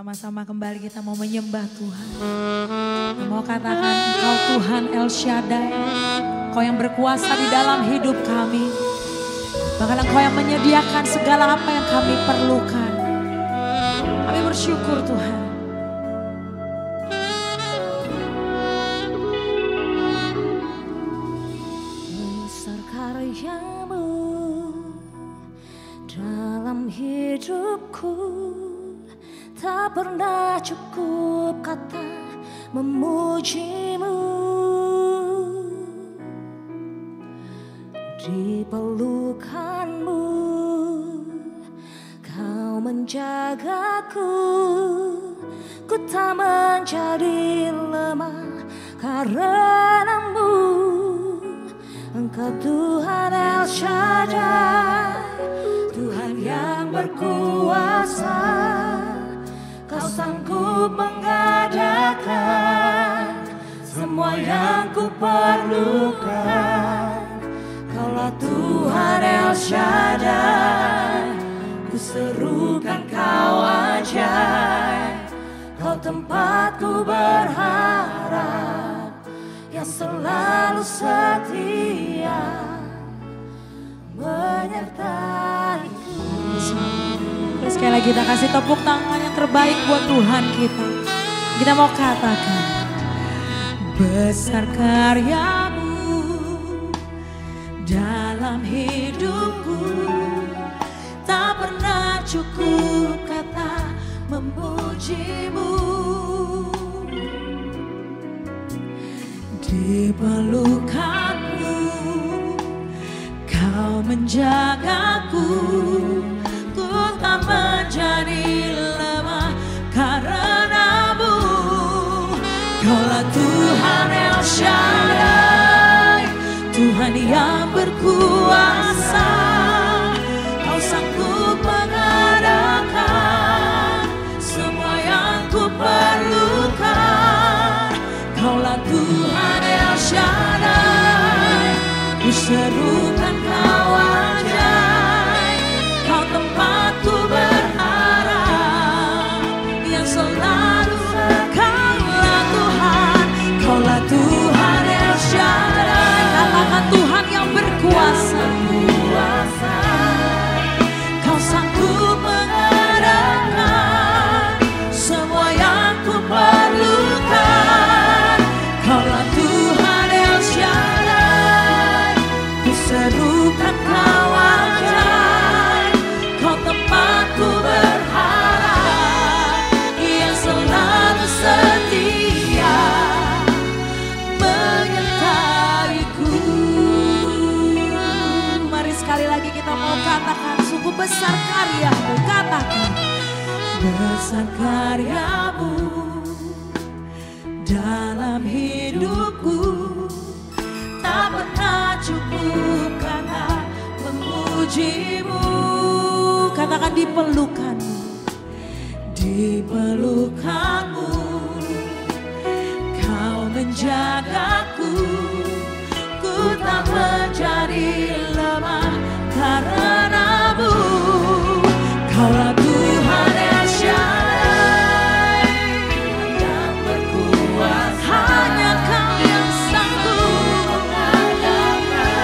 Sama-sama kembali kita mau menyembah Tuhan. Kita mau katakan Engkau Tuhan El Shaddai. Engkau yang berkuasa di dalam hidup kami. Bahkan Engkau yang menyediakan segala apa yang kami perlukan. Kami bersyukur Tuhan. Besar karya-Mu dalam hidupku, tak pernah cukup kata memuji-Mu. Di pelukan-Mu Kau menjagaku, ku tak menjadi lemah karena-Mu. Engkau Tuhan El Shaddai, Tuhan yang berkuasa. Kau sanggup mengadakan semua yang ku perlukan. Kaulah Tuhan El Shaddai, ku serukan Kau ajaib. Kau tempatku berharap, yang selalu setia menyertaiku. Terus sekali lagi kita kasih tepuk tangan yang terbaik buat Tuhan kita. Kita mau katakan, besar karya-Mu dalam hidupku, tak pernah cukup kata memuji-Mu. Di pelukan-Mu Kau menjagaku, ku tak menjadi lemah karena-Mu. Kaulah Tuhan El Shaddai, Tuhan yang berkuasa. Kau sanggup mengadakan semua yang ku perlukan. Kaulah Tuhan El Shaddai, ku serukan Kau ajaib. Kau tempatku berharap, yang selalu. Kaulah Tuhan El Shaddai, katakan Tuhan yang berkuasa. Kau sanggup mengadakan semua yang ku perlukan. Kaulah Tuhan El Shaddai, ku serukan Kau ajaib. Kau tempatku berharap, yang selalu setia menyertaiku. Mari sekali lagi kita mau katakan, sungguh besar karya-Mu. Katakan, besar karya-Mu dalam hidupku, tak pernah cukup kata memuji-Mu. Katakan, di pelukan-Mu, di pelukan-Mu Kau menjagaku, ku tak menjadi lemah karena-Mu. Kaulah Tuhan El Shaddai, yang berkuasa. Hanya Kau yang sanggup mengadakan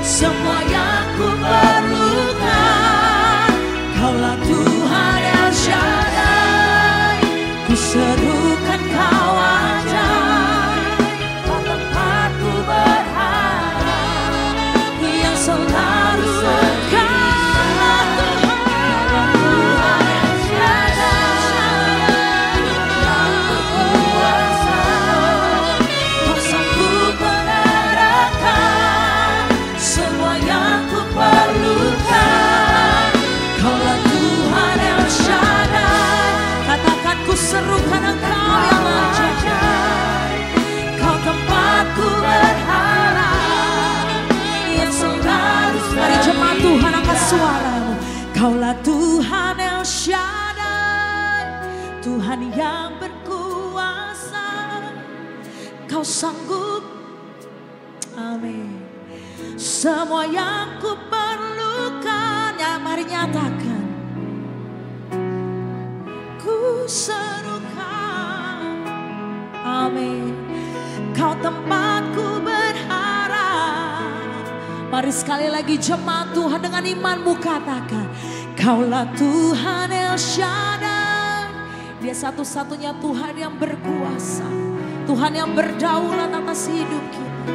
semua yang ku perlukan. Kaulah Tuhan El Shaddai, ku serukan Kau ajaib. Kau tempatku berharap, yang selalu setia. Tuhan El Shaddai, yang berkuasa. Kau sanggup mengadakan semua yang ku perlukan. Kaulah Tuhan El Shaddai, katakan, ku serukan Engkau yang ajaib. Kau tempatku berharap, yang selalu setia. Mari jemaat Tuhan angkat suara-Mu. Kaulah Tuhan El Shaddai, Tuhan yang berkuasa. Kau sanggup, amin, semua yang ku perlukan. Ya, mari nyatakan, ku serukan. Amin. Kau tempatku berharap. Mari sekali lagi jemaat Tuhan dengan imanmu katakan, Kaulah Tuhan El Shaddai. Dia satu-satunya Tuhan yang berkuasa, Tuhan yang berdaulat atas hidup kita.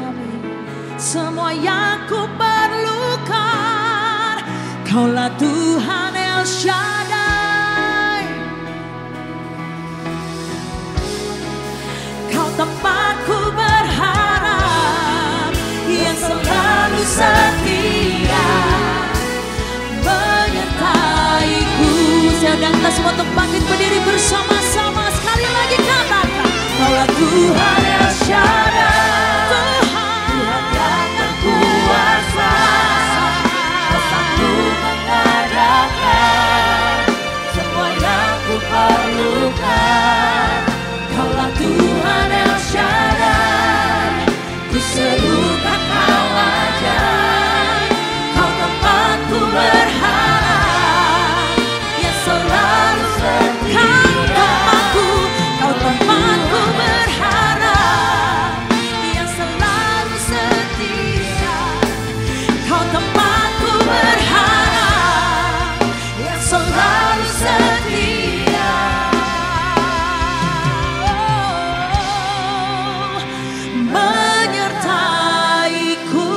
Amin. Semua yang ku perlukan, Kaulah Tuhan El Shaddai. Kau tempatku berharap, yang selalu setia menyertaiku. Saya undang kita semua untuk bangkit berdiri bersama-sama. Sekali lagi katakan, Kaulah Tuhan El Shaddai. Tuhan yang berkuasa, Ku mengadakan semua yang ku perlukan. Kaulah Tuhan El Shaddai. Ku serukan Kau aja, Kau tempatku berharap, yang selalu setia. Kau tempatku berharap, yang selalu setia. Kau tempatku berharap, Yang selalu setia. menyertaiku.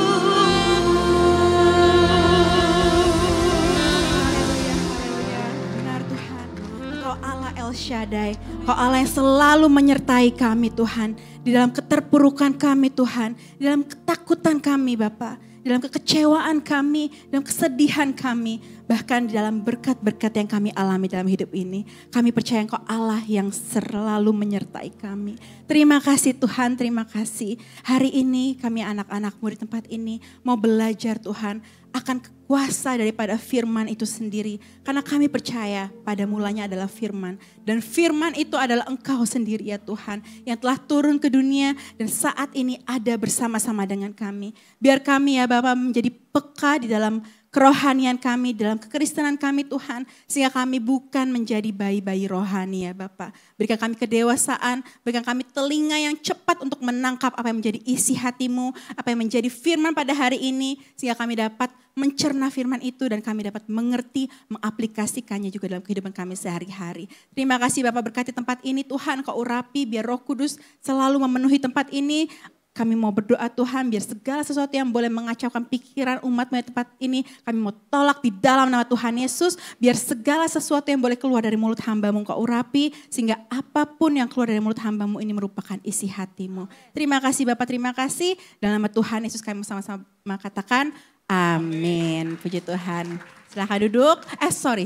Benar Tuhan, Engkau Allah El Shaddai, Engkau Allah yang selalu menyertai kami Tuhan. Di dalam keterpurukan kami Tuhan, di dalam ketakutan kami Bapa, di dalam kekecewaan kami, dalam kesedihan kami, bahkan di dalam berkat-berkat yang kami alami dalam hidup ini. Kami percaya Engkau Allah yang selalu menyertai kami. Terima kasih Tuhan, terima kasih. Hari ini kami anak-anakmu di tempat ini mau belajar Tuhan akan kuasa daripada firman itu sendiri. Karena kami percaya pada mulanya adalah firman. Dan firman itu adalah Engkau sendiri ya Tuhan. Yang telah turun ke dunia dan saat ini ada bersama-sama dengan kami. Biar kami ya Bapa menjadi peka di dalam kerohanian kami, dalam kekristenan kami Tuhan. Sehingga kami bukan menjadi bayi-bayi rohani ya Bapa. Berikan kami kedewasaan, berikan kami telinga yang cepat untuk menangkap apa yang menjadi isi hati-Mu, apa yang menjadi firman pada hari ini. Sehingga kami dapat mencerna firman itu dan kami dapat mengerti, mengaplikasikannya juga dalam kehidupan kami sehari-hari. Terima kasih Bapak, berkati tempat ini Tuhan, Kau urapi biar Roh Kudus selalu memenuhi tempat ini. Kami mau berdoa Tuhan biar segala sesuatu yang boleh mengacaukan pikiran umat-Mu di tempat ini, kami mau tolak di dalam nama Tuhan Yesus. Biar segala sesuatu yang boleh keluar dari mulut hamba-Mu Kau urapi, sehingga apapun yang keluar dari mulut hamba-Mu ini merupakan isi hati-Mu. Terima kasih Bapak, terima kasih. Dalam nama Tuhan Yesus kami sama-sama katakan amin. Puji Tuhan. Silahkan duduk.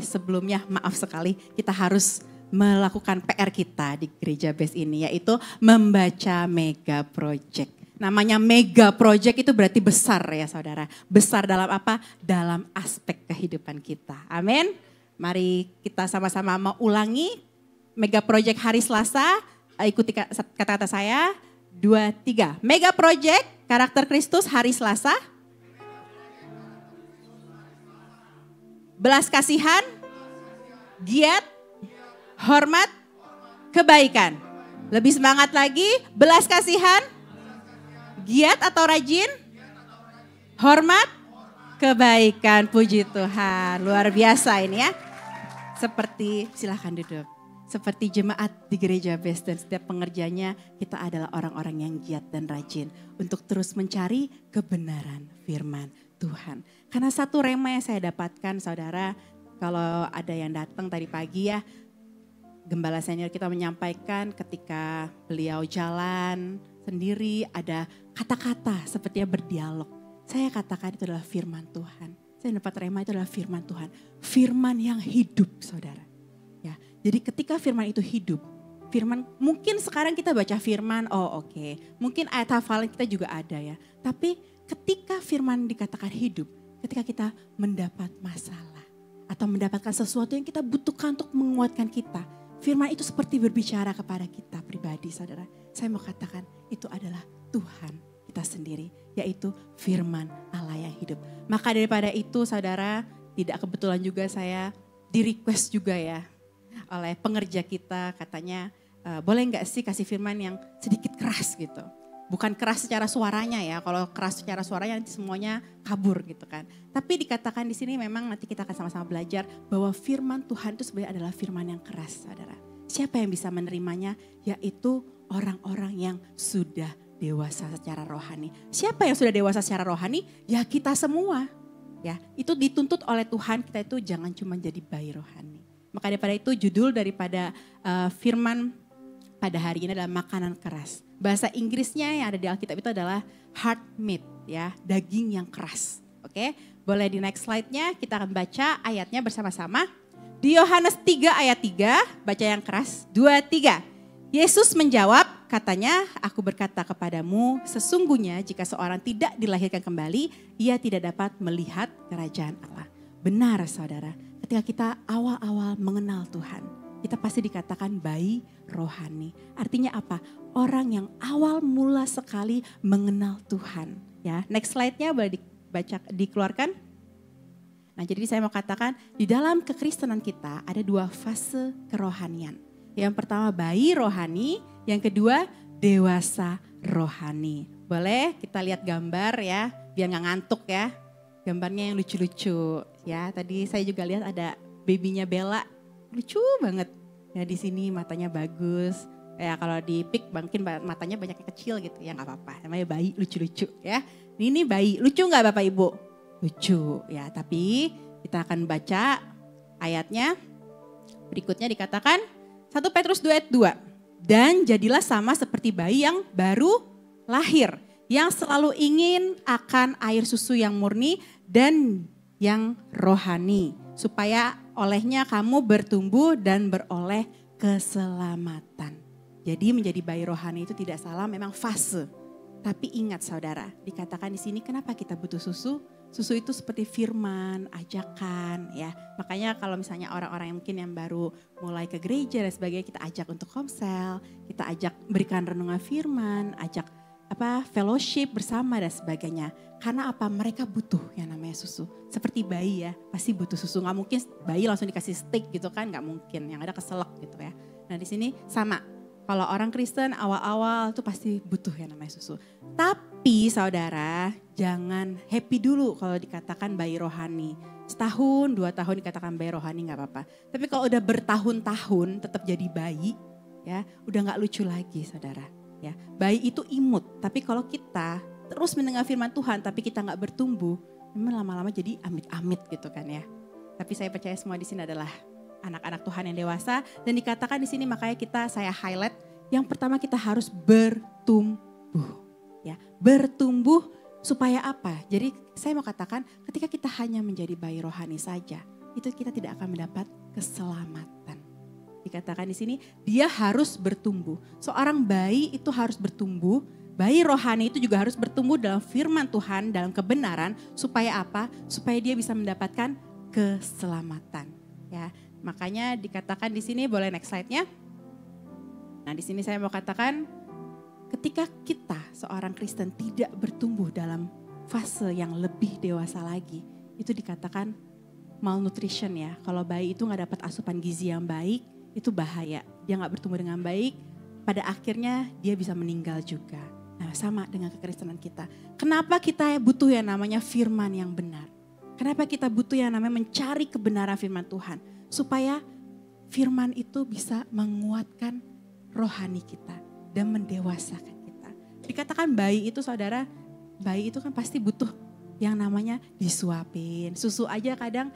Sebelumnya maaf sekali kita harus melakukan PR kita di Gereja Best ini, yaitu membaca Mega Project. Namanya Mega Project itu berarti besar ya saudara. Besar dalam apa? Dalam aspek kehidupan kita. Amin. Mari kita sama-sama mau ulangi Mega Project hari Selasa. Ikuti kata-kata saya. 2, 3. Mega Project karakter Kristus hari Selasa. Belas kasihan, giat, hormat, kebaikan. Lebih semangat lagi, belas kasihan, giat atau rajin, hormat, kebaikan. Puji Tuhan, luar biasa ini ya. Silahkan duduk. Seperti jemaat di Gereja Best dan setiap pengerjanya, kita adalah orang-orang yang giat dan rajin untuk terus mencari kebenaran firman Tuhan. Karena satu rema yang saya dapatkan saudara, kalau ada yang datang tadi pagi ya, Gembala senior kita menyampaikan ketika beliau jalan sendiri ada kata-kata sepertinya berdialog. Saya katakan itu adalah firman Tuhan. Saya dapat rema itu adalah firman Tuhan. Firman yang hidup saudara. Ya, jadi ketika firman itu hidup, firman mungkin sekarang kita baca firman, oke. Mungkin ayat hafalan kita juga ada ya. Tapi ketika firman dikatakan hidup, ketika kita mendapat masalah atau mendapatkan sesuatu yang kita butuhkan untuk menguatkan kita, firman itu seperti berbicara kepada kita pribadi saudara. Saya mau katakan itu adalah Tuhan kita sendiri, yaitu firman Allah yang hidup. Maka daripada itu saudara, tidak kebetulan juga saya di request juga ya. oleh pengerja kita, katanya boleh nggak sih kasih firman yang sedikit keras gitu. Bukan keras secara suaranya ya, kalau keras secara suaranya nanti semuanya kabur gitu kan. Tapi dikatakan di sini memang nanti kita akan sama-sama belajar bahwa firman Tuhan itu sebenarnya adalah firman yang keras, saudara. Siapa yang bisa menerimanya? Yaitu orang-orang yang sudah dewasa secara rohani. Siapa yang sudah dewasa secara rohani? Ya kita semua. Ya, itu dituntut oleh Tuhan, kita itu jangan cuma jadi bayi rohani. Maka daripada itu judul daripada firman pada hari ini adalah makanan keras. Bahasa Inggrisnya yang ada di Alkitab itu adalah hard meat, ya, daging yang keras. Oke, boleh di next slide-nya kita akan baca ayatnya bersama-sama. Di Yohanes 3 ayat 3, baca yang keras, 2, 3. Yesus menjawab, katanya, aku berkata kepadamu, sesungguhnya jika seorang tidak dilahirkan kembali, ia tidak dapat melihat kerajaan Allah. Benar saudara, ketika kita awal-awal mengenal Tuhan, kita pasti dikatakan bayi rohani. Artinya apa? Orang yang awal mula sekali mengenal Tuhan. Ya, next slide-nya boleh dibaca, dikeluarkan. Nah, jadi saya mau katakan di dalam kekristenan kita ada 2 fase kerohanian. Yang pertama bayi rohani, yang kedua dewasa rohani. Boleh kita lihat gambar ya, biar gak ngantuk ya. Gambarnya yang lucu-lucu ya. Tadi saya juga lihat ada babynya Bella. Lucu banget. Ya di sini matanya bagus. Ya kalau di pic mungkin matanya banyak yang kecil gitu. Ya gak apa-apa. Namanya bayi lucu-lucu ya. Ini bayi. Lucu gak Bapak Ibu? Lucu ya. Tapi kita akan baca ayatnya. Berikutnya dikatakan 1 Petrus 2 ayat 2. Dan jadilah sama seperti bayi yang baru lahir. Yang selalu ingin akan air susu yang murni dan yang rohani. Supaya olehnya kamu bertumbuh dan beroleh keselamatan. Jadi menjadi bayi rohani itu tidak salah, memang fase. Tapi ingat saudara, dikatakan di sini kenapa kita butuh susu? Susu itu seperti firman, ajakan ya. Makanya kalau misalnya orang-orang yang mungkin yang baru mulai ke gereja dan sebagainya, kita ajak untuk komsel, kita ajak berikan renungan firman, ajak fellowship bersama dan sebagainya. Karena apa? Mereka butuh yang namanya susu. Seperti bayi ya, pasti butuh susu. Gak mungkin bayi langsung dikasih steak gitu kan, gak mungkin. Yang ada keselak gitu ya. Nah di sini sama. Kalau orang Kristen awal-awal tuh pasti butuh yang namanya susu. Tapi saudara, jangan happy dulu kalau dikatakan bayi rohani. Setahun, 2 tahun dikatakan bayi rohani gak apa-apa. Tapi kalau udah bertahun-tahun tetap jadi bayi, ya udah gak lucu lagi saudara. Ya, bayi itu imut, tapi kalau kita terus mendengar firman Tuhan tapi kita nggak bertumbuh, memang lama-lama jadi amit-amit gitu kan ya. Tapi saya percaya semua di sini adalah anak-anak Tuhan yang dewasa dan dikatakan di sini makanya saya highlight yang pertama kita harus bertumbuh. Ya, bertumbuh supaya apa? Jadi saya mau katakan ketika kita hanya menjadi bayi rohani saja, itu kita tidak akan mendapat keselamatan. Dikatakan di sini dia harus bertumbuh. Seorang bayi itu harus bertumbuh. Bayi rohani itu juga harus bertumbuh dalam firman Tuhan, dalam kebenaran. Supaya apa? Supaya dia bisa mendapatkan keselamatan. Ya, makanya dikatakan di sini, boleh next slide-nya. Nah di sini saya mau katakan ketika kita seorang Kristen tidak bertumbuh dalam fase yang lebih dewasa lagi. Itu dikatakan malnutrition ya. Kalau bayi itu gak dapat asupan gizi yang baik, itu bahaya. Dia gak bertumbuh dengan baik, pada akhirnya dia bisa meninggal juga. Nah sama dengan kekristenan kita. Kenapa kita butuh yang namanya firman yang benar? Kenapa kita butuh yang namanya mencari kebenaran firman Tuhan? Supaya firman itu bisa menguatkan rohani kita dan mendewasakan kita. Dikatakan bayi itu saudara, bayi itu kan pasti butuh yang namanya disuapin. Susu aja kadang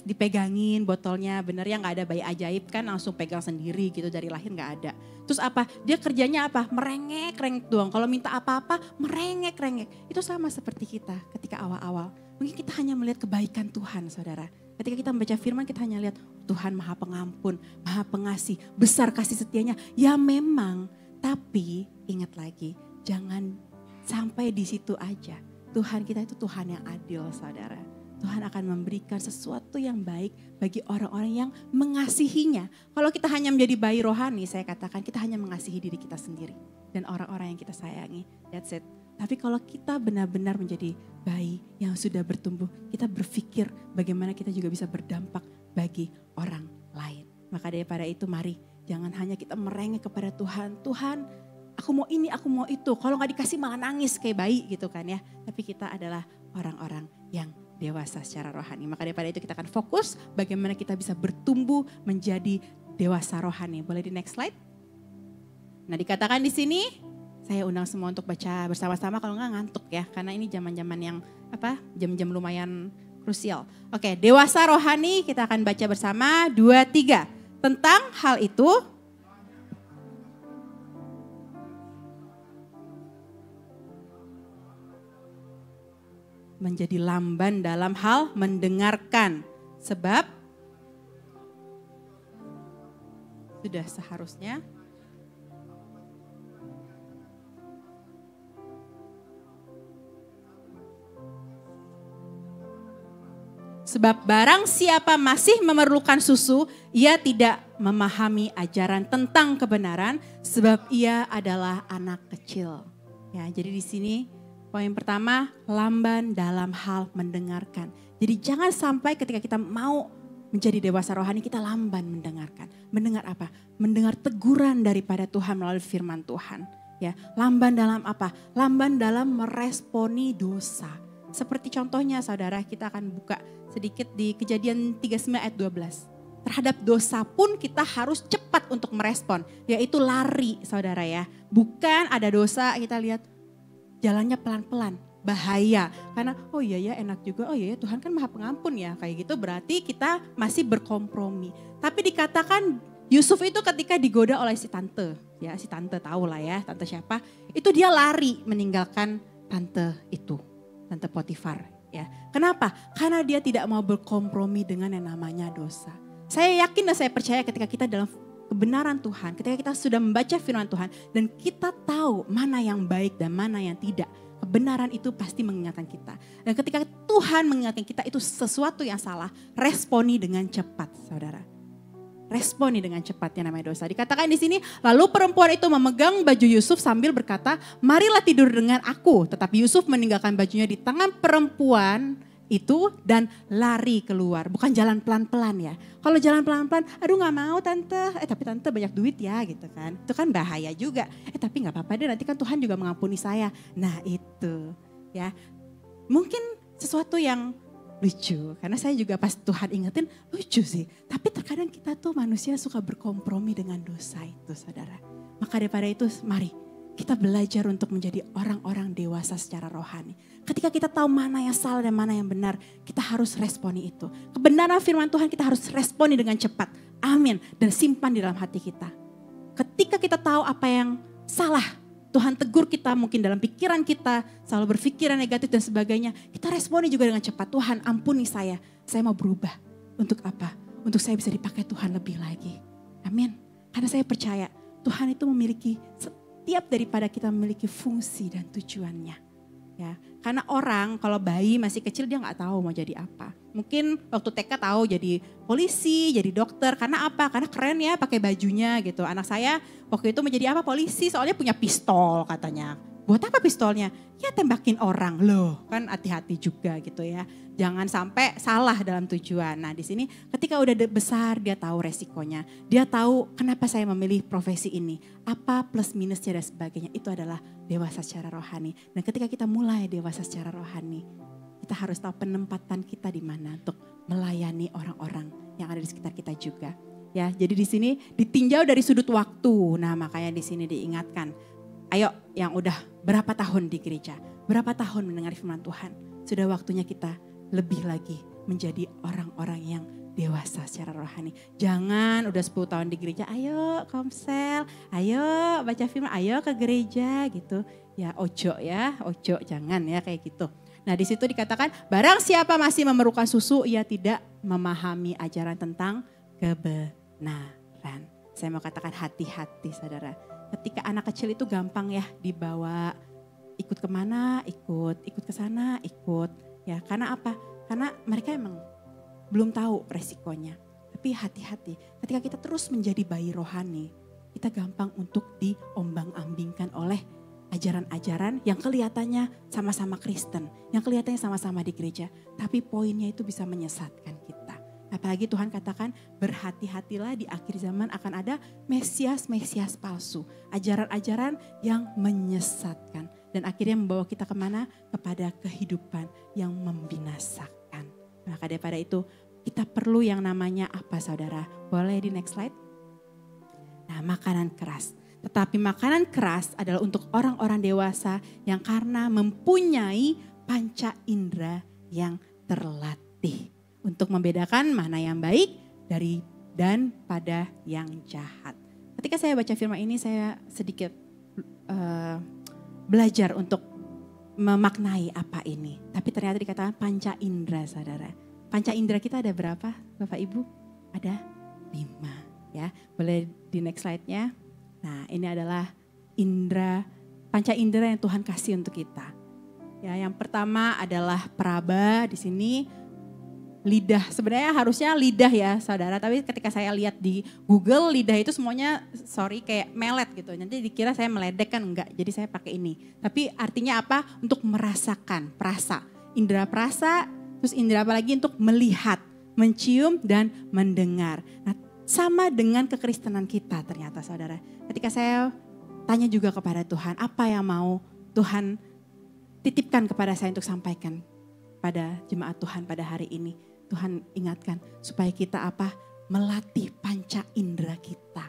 dipegangin botolnya, bener ya gak ada bayi ajaib kan langsung pegang sendiri gitu dari lahir gak ada. Terus apa? Dia kerjanya apa? Merengek-rengek doang. Kalau minta apa-apa merengek-rengek. Itu sama seperti kita ketika awal-awal. Mungkin kita hanya melihat kebaikan Tuhan saudara. Ketika kita membaca firman kita hanya lihat Tuhan maha pengampun, maha pengasih, besar kasih setianya. Ya memang, tapi ingat lagi jangan sampai di situ aja. Tuhan kita itu Tuhan yang adil saudara. Tuhan akan memberikan sesuatu yang baik bagi orang-orang yang mengasihinya. Kalau kita hanya menjadi bayi rohani, saya katakan kita hanya mengasihi diri kita sendiri. Dan orang-orang yang kita sayangi, that's it. Tapi kalau kita benar-benar menjadi bayi yang sudah bertumbuh, kita berpikir bagaimana kita juga bisa berdampak bagi orang lain. Maka daripada itu mari jangan hanya kita merengek kepada Tuhan. Tuhan aku mau ini, aku mau itu. Kalau gak dikasih malah nangis kayak bayi gitu kan ya. Tapi kita adalah orang-orang yang dewasa secara rohani. Maka daripada itu kita akan fokus bagaimana kita bisa bertumbuh menjadi dewasa rohani. Boleh di next slide? Nah dikatakan di sini, saya undang semua untuk baca bersama-sama kalau nggak ngantuk ya. Karena ini zaman-zaman yang jam-jam lumayan krusial. Oke, dewasa rohani kita akan baca bersama 2, 3. Tentang hal itu, menjadi lamban dalam hal mendengarkan. Sebab sudah seharusnya sebab barang siapa masih memerlukan susu, ia tidak memahami ajaran tentang kebenaran sebab ia adalah anak kecil. Ya, jadi di sini poin pertama, lamban dalam hal mendengarkan. Jadi jangan sampai ketika kita mau menjadi dewasa rohani kita lamban mendengarkan. Mendengar apa? Mendengar teguran daripada Tuhan melalui firman Tuhan. Ya, lamban dalam apa? Lamban dalam meresponi dosa. Seperti contohnya saudara, kita akan buka sedikit di Kejadian 39 ayat 12. Terhadap dosa pun kita harus cepat untuk merespon. Yaitu lari saudara ya. Bukan ada dosa kita lihat jalannya pelan-pelan. Bahaya. Karena oh iya ya enak juga. Oh iya ya Tuhan kan maha pengampun ya. Kayak gitu berarti kita masih berkompromi. Tapi dikatakan Yusuf itu ketika digoda oleh si tante. Ya si tante tahu lah ya. Tante siapa. Itu dia lari meninggalkan tante itu. Tante Potifar. Ya. Kenapa? Karena dia tidak mau berkompromi dengan yang namanya dosa. Saya yakin dan saya percaya ketika kita dalam kebenaran Tuhan, ketika kita sudah membaca firman Tuhan dan kita tahu mana yang baik dan mana yang tidak, kebenaran itu pasti mengingatkan kita. Dan ketika Tuhan mengingatkan kita itu sesuatu yang salah, responi dengan cepat, saudara. Responi dengan cepat yang namanya dosa. Dikatakan di sini, lalu perempuan itu memegang baju Yusuf sambil berkata, marilah tidur dengan aku. Tetapi Yusuf meninggalkan bajunya di tangan perempuan itu dan lari keluar. Bukan jalan pelan-pelan ya. Kalau jalan pelan-pelan, aduh gak mau tante. Tapi tante banyak duit ya gitu kan. Itu kan bahaya juga. Tapi gak apa-apa deh nanti kan Tuhan juga mengampuni saya. Nah itu ya. Mungkin sesuatu yang lucu. Karena saya juga pas Tuhan ingetin lucu sih. Tapi terkadang kita tuh manusia suka berkompromi dengan dosa itu saudara. Maka daripada itu mari kita belajar untuk menjadi orang-orang dewasa secara rohani. Ketika kita tahu mana yang salah dan mana yang benar, kita harus responi itu. Kebenaran firman Tuhan kita harus responi dengan cepat. Amin. Dan simpan di dalam hati kita. Ketika kita tahu apa yang salah, Tuhan tegur kita mungkin dalam pikiran kita, selalu berpikiran negatif dan sebagainya. Kita responi juga dengan cepat, Tuhan ampuni saya mau berubah. Untuk apa? Untuk saya bisa dipakai Tuhan lebih lagi. Amin. Karena saya percaya Tuhan itu memiliki setiap daripada kita memiliki fungsi dan tujuannya. Ya, karena orang kalau bayi masih kecil dia nggak tahu mau jadi apa. Mungkin waktu TK tahu jadi polisi, jadi dokter. Karena apa? Karena keren ya pakai bajunya gitu. Anak saya waktu itu menjadi apa? Polisi soalnya punya pistol katanya. Buat apa pistolnya? Ya tembakin orang loh. Kan hati-hati juga gitu ya. Jangan sampai salah dalam tujuan. Nah di sini ketika udah besar dia tahu resikonya. Dia tahu kenapa saya memilih profesi ini. Apa plus minusnya dan sebagainya. Itu adalah dewasa secara rohani. Dan ketika kita mulai dewasa secara rohani. Kita harus tahu penempatan kita di mana untuk melayani orang-orang yang ada di sekitar kita juga. Ya, jadi di sini ditinjau dari sudut waktu. Nah makanya di sini diingatkan. Ayo yang udah berapa tahun di gereja, berapa tahun mendengar firman Tuhan. Sudah waktunya kita lebih lagi menjadi orang-orang yang dewasa secara rohani. Jangan udah 10 tahun di gereja, ayo komsel, ayo baca firman, ayo ke gereja gitu. Ya ojo jangan ya kayak gitu. Nah di situ dikatakan barang siapa masih memerlukan susu ia tidak memahami ajaran tentang kebenaran. Saya mau katakan hati-hati saudara. Ketika anak kecil itu gampang ya dibawa ikut kemana, ikut ke sana, ikut. Ya karena apa? Karena mereka emang belum tahu resikonya. Tapi hati-hati ketika kita terus menjadi bayi rohani, kita gampang untuk diombang-ambingkan oleh ajaran-ajaran yang kelihatannya sama-sama Kristen, yang kelihatannya sama-sama di gereja. Tapi poinnya itu bisa menyesatkan kita. Apalagi Tuhan katakan berhati-hatilah di akhir zaman akan ada Mesias palsu. Ajaran-ajaran yang menyesatkan. Dan akhirnya membawa kita kemana? Kepada kehidupan yang membinasakan. Maka daripada itu kita perlu yang namanya apa saudara? Boleh di next slide? Nah, makanan keras. Tetapi makanan keras adalah untuk orang-orang dewasa yang karena mempunyai panca indera yang terlatih. Untuk membedakan mana yang baik dari dan pada yang jahat. Ketika saya baca firman ini saya sedikit belajar untuk memaknai apa ini. Tapi ternyata dikatakan panca indera saudara. Panca indera kita ada berapa Bapak Ibu? Ada 5 ya. Boleh di next slide-nya. Nah ini adalah panca indera yang Tuhan kasih untuk kita. Ya, yang pertama adalah peraba di sini. Lidah, sebenarnya harusnya lidah ya saudara, tapi ketika saya lihat di Google lidah itu semuanya kayak melet gitu. Nanti dikira saya meledek kan enggak, jadi saya pakai ini. Tapi artinya apa? Untuk merasakan, perasa. Indera perasa, terus indera apa lagi untuk melihat, mencium dan mendengar. Nah sama dengan kekristenan kita ternyata saudara. Ketika saya tanya juga kepada Tuhan, apa yang mau Tuhan titipkan kepada saya untuk sampaikan pada jemaat Tuhan pada hari ini. Tuhan ingatkan supaya kita melatih panca indera kita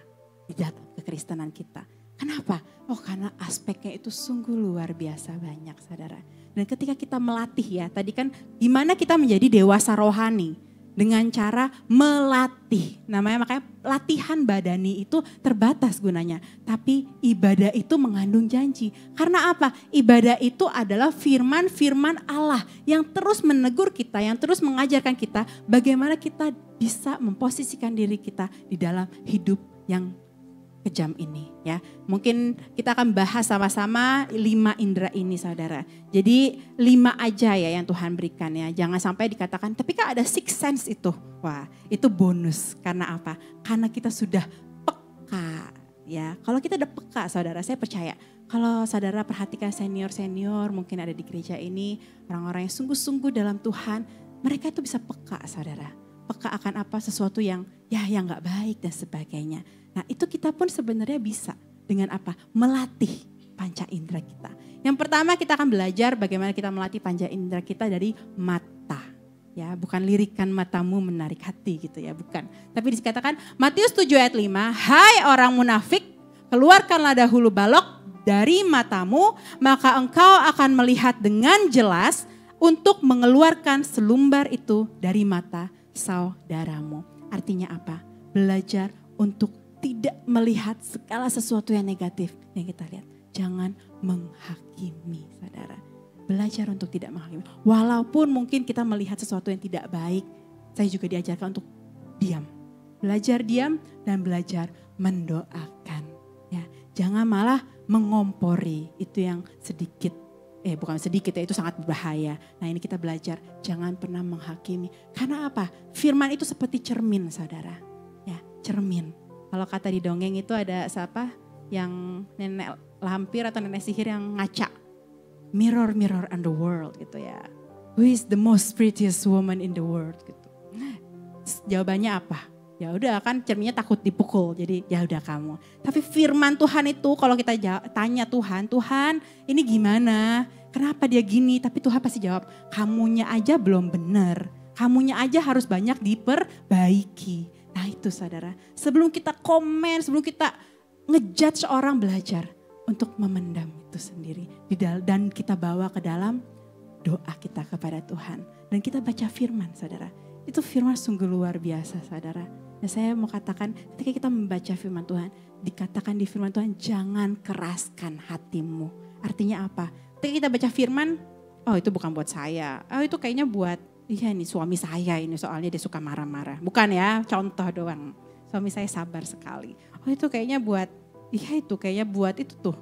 di dalam kekristenan kita. Kenapa? Karena aspeknya itu sungguh luar biasa banyak saudara. Dan ketika kita melatih ya, tadi kan gimana kita menjadi dewasa rohani? Dengan cara melatih. Makanya latihan badani itu terbatas gunanya. Tapi ibadah itu mengandung janji. Karena apa? Ibadah itu adalah firman-firman Allah yang terus menegur kita, yang terus mengajarkan kita bagaimana kita bisa memposisikan diri kita di dalam hidup yang kejam ini ya. Mungkin kita akan bahas sama-sama 5 indera ini saudara. Jadi 5 aja ya yang Tuhan berikan ya. Jangan sampai dikatakan tapi kan ada sixth sense itu. Wah itu bonus karena apa? Karena kita sudah peka ya. Kalau kita udah peka saudara, saya percaya. Kalau saudara perhatikan senior-senior mungkin ada di gereja ini. Orang-orang yang sungguh-sungguh dalam Tuhan. Mereka itu bisa peka saudara. Peka akan apa? Sesuatu yang gak baik dan sebagainya. Nah itu kita pun sebenarnya bisa dengan apa? Melatih panca indera kita. Yang pertama kita akan belajar bagaimana kita melatih panca indera kita dari mata. Ya, bukan lirikan matamu menarik hati gitu ya, bukan. Tapi dikatakan Matius 7 ayat 5, hai orang munafik, keluarkanlah dahulu balok dari matamu, maka engkau akan melihat dengan jelas untuk mengeluarkan selumbar itu dari mata saudaramu. Artinya apa? Belajar untuk tidak melihat segala sesuatu yang negatif yang kita lihat. Jangan menghakimi saudara. Belajar untuk tidak menghakimi. Walaupun mungkin kita melihat sesuatu yang tidak baik. Saya juga diajarkan untuk diam. Belajar diam dan belajar mendoakan. Ya, jangan malah mengompori. Itu yang sedikit. Bukan sedikit ya, itu sangat berbahaya. Nah ini kita belajar. Jangan pernah menghakimi. Karena apa? Firman itu seperti cermin saudara. Ya, cermin. Kalau kata di dongeng itu ada siapa yang nenek lampir atau nenek sihir yang ngaca. Mirror, mirror on the world gitu ya. Who is the most prettiest woman in the world gitu. Jawabannya apa? Ya udah kan cerminnya takut dipukul. Jadi ya udah kamu. Tapi firman Tuhan itu kalau kita tanya Tuhan ini gimana? Kenapa dia gini? Tapi Tuhan pasti jawab, kamunya aja belum benar. Kamunya aja harus banyak diperbaiki. Nah itu saudara, sebelum kita komen, sebelum kita ngejudge orang, belajar untuk memendam itu sendiri. Dan kita bawa ke dalam doa kita kepada Tuhan. Dan kita baca firman saudara. Itu firman sungguh luar biasa saudara. Dan saya mau katakan ketika kita membaca firman Tuhan, dikatakan di firman Tuhan jangan keraskan hatimu. Artinya apa? Ketika kita baca firman, itu bukan buat saya. Itu kayaknya buat iya ini suami saya ini soalnya dia suka marah-marah. Bukan ya, contoh doang. Suami saya sabar sekali. Itu kayaknya buat, itu kayaknya buat itu tuh.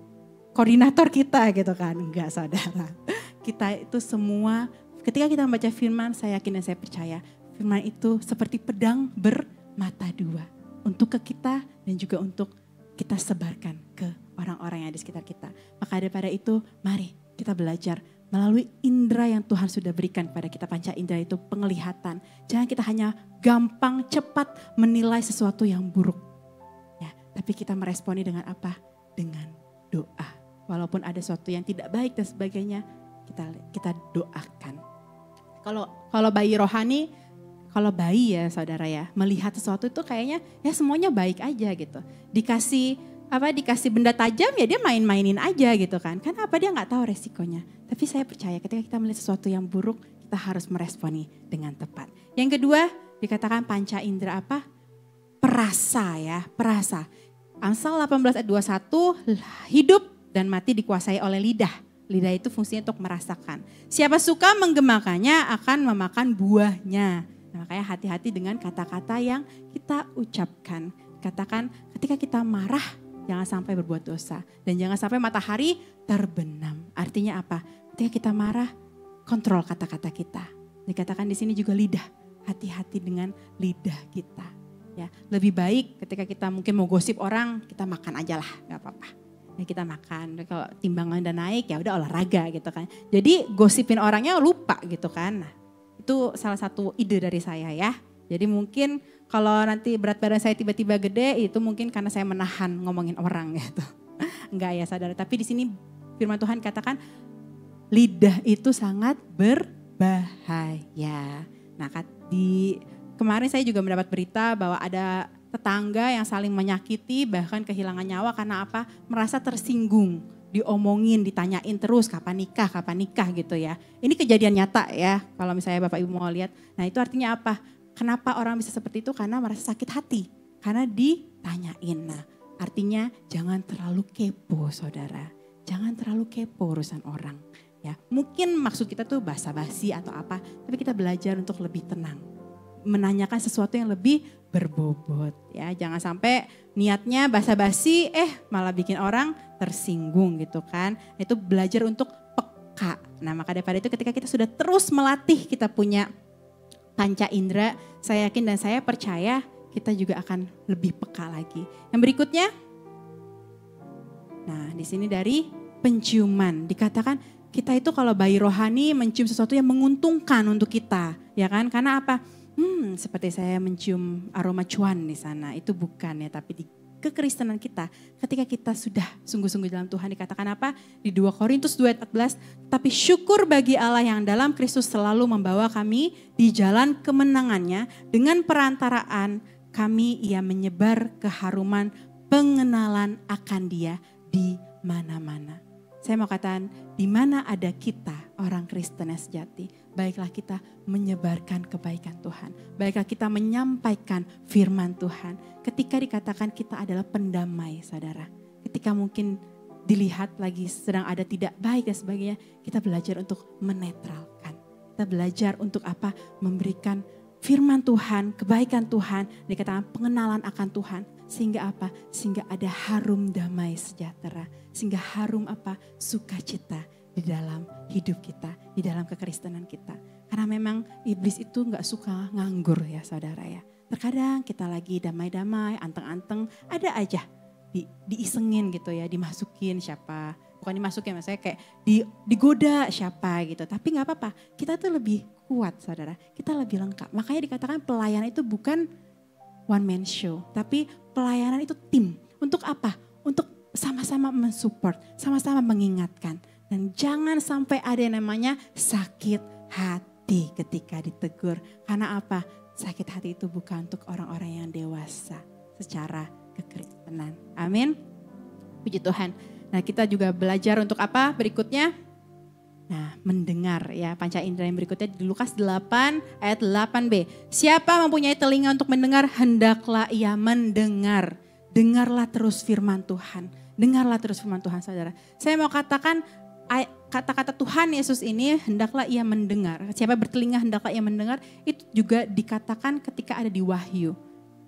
Koordinator kita gitu kan. Enggak saudara. Kita itu semua, ketika kita membaca firman, saya yakin dan saya percaya. Firman itu seperti pedang bermata dua. Untuk ke kita dan juga untuk kita sebarkan ke orang-orang yang ada di sekitar kita. Maka daripada itu, mari kita belajar melalui indera yang Tuhan sudah berikan kepada kita. Panca indera itu penglihatan. Jangan kita hanya gampang cepat menilai sesuatu yang buruk. Ya, tapi kita meresponi dengan apa? Dengan doa. Walaupun ada sesuatu yang tidak baik dan sebagainya, kita doakan. Kalau bayi rohani, kalau bayi ya saudara ya, melihat sesuatu itu kayaknya ya semuanya baik aja gitu. Dikasih benda tajam ya dia main-mainin aja gitu kan. Karena dia nggak tahu resikonya. Tapi saya percaya ketika kita melihat sesuatu yang buruk, kita harus meresponi dengan tepat. Yang kedua dikatakan panca indera apa? Perasa ya, perasa. Amsal 18 ayat 21, hidup dan mati dikuasai oleh lidah. Lidah itu fungsinya untuk merasakan. Siapa suka menggemakannya akan memakan buahnya. Nah, makanya hati-hati dengan kata-kata yang kita ucapkan. Katakan ketika kita marah, jangan sampai berbuat dosa. Dan jangan sampai matahari terbenam. Artinya apa? Ketika kita marah, kontrol kata-kata kita. Dikatakan di sini juga lidah. Hati-hati dengan lidah kita. Ya, lebih baik ketika kita mungkin mau gosip orang, kita makan aja lah, gak apa-apa. Ya kita makan, kalau timbangan udah naik ya udah olahraga gitu kan. Jadi gosipin orangnya lupa gitu kan. Nah, itu salah satu ide dari saya ya. Jadi mungkin kalau nanti berat badan saya tiba-tiba gede, itu mungkin karena saya menahan ngomongin orang gitu. Enggak ya saudara, tapi di sini firman Tuhan katakan lidah itu sangat berbahaya. Nah kemarin saya juga mendapat berita bahwa ada tetangga yang saling menyakiti bahkan kehilangan nyawa karena apa? Merasa tersinggung, diomongin, ditanyain terus kapan nikah gitu ya. Ini kejadian nyata ya kalau misalnya Bapak Ibu mau lihat. Nah itu artinya apa? Kenapa orang bisa seperti itu? Karena merasa sakit hati, karena ditanyain. Nah artinya jangan terlalu kepo saudara. Jangan terlalu kepo urusan orang. Ya, mungkin maksud kita tuh basa-basi atau apa, tapi kita belajar untuk lebih tenang. Menanyakan sesuatu yang lebih berbobot ya. Jangan sampai niatnya basa-basi malah bikin orang tersinggung gitu kan. Itu belajar untuk peka. Nah maka daripada itu ketika kita sudah terus melatih kita punya panca indera, saya yakin dan saya percaya kita juga akan lebih peka lagi. Yang berikutnya, nah di sini dari penciuman dikatakan kita itu kalau bayi rohani mencium sesuatu yang menguntungkan untuk kita, ya kan? Karena apa? Seperti saya mencium aroma cuan di sana, itu bukan ya, tapi di kekristenan kita, ketika kita sudah sungguh-sungguh dalam Tuhan dikatakan apa? Di 2 Korintus 2:14, tapi syukur bagi Allah yang dalam Kristus selalu membawa kami di jalan kemenangannya, dengan perantaraan kami ia menyebar keharuman pengenalan akan Dia di mana-mana. Saya mau katakan, di mana ada kita orang Kristen yang sejati, baiklah kita menyebarkan kebaikan Tuhan. Baiklah kita menyampaikan firman Tuhan. Ketika dikatakan kita adalah pendamai saudara. Ketika mungkin dilihat lagi sedang ada tidak baik dan sebagainya, kita belajar untuk menetralkan. Kita belajar untuk apa? Memberikan firman Tuhan, kebaikan Tuhan, dikatakan pengenalan akan Tuhan. Sehingga apa? Sehingga ada harum damai sejahtera. Sehingga harum apa? Sukacita di dalam hidup kita, di dalam kekristenan kita. Karena memang iblis itu gak suka nganggur ya saudara ya. Terkadang kita lagi damai-damai, anteng-anteng, ada aja diisengin gitu ya, dimasukin siapa. Bukan dimasukin, maksudnya kayak digoda siapa gitu. Tapi gak apa-apa, kita tuh lebih kuat saudara, kita lebih lengkap. Makanya dikatakan pelayanan itu bukan one man show, tapi pelayanan itu tim. Untuk apa? Untuk sama-sama mensupport, sama-sama mengingatkan. Dan jangan sampai ada yang namanya sakit hati ketika ditegur. Karena apa? Sakit hati itu bukan untuk orang-orang yang dewasa secara kekristenan. Amin. Puji Tuhan. Nah kita juga belajar untuk apa berikutnya? Nah mendengar ya, panca indera yang berikutnya di Lukas 8 ayat 8b. Siapa mempunyai telinga untuk mendengar, hendaklah ia mendengar. Dengarlah terus firman Tuhan. Dengarlah terus firman Tuhan saudara. Saya mau katakan kata-kata Tuhan Yesus ini hendaklah ia mendengar. Siapa bertelinga hendaklah ia mendengar. Itu juga dikatakan ketika ada di Wahyu.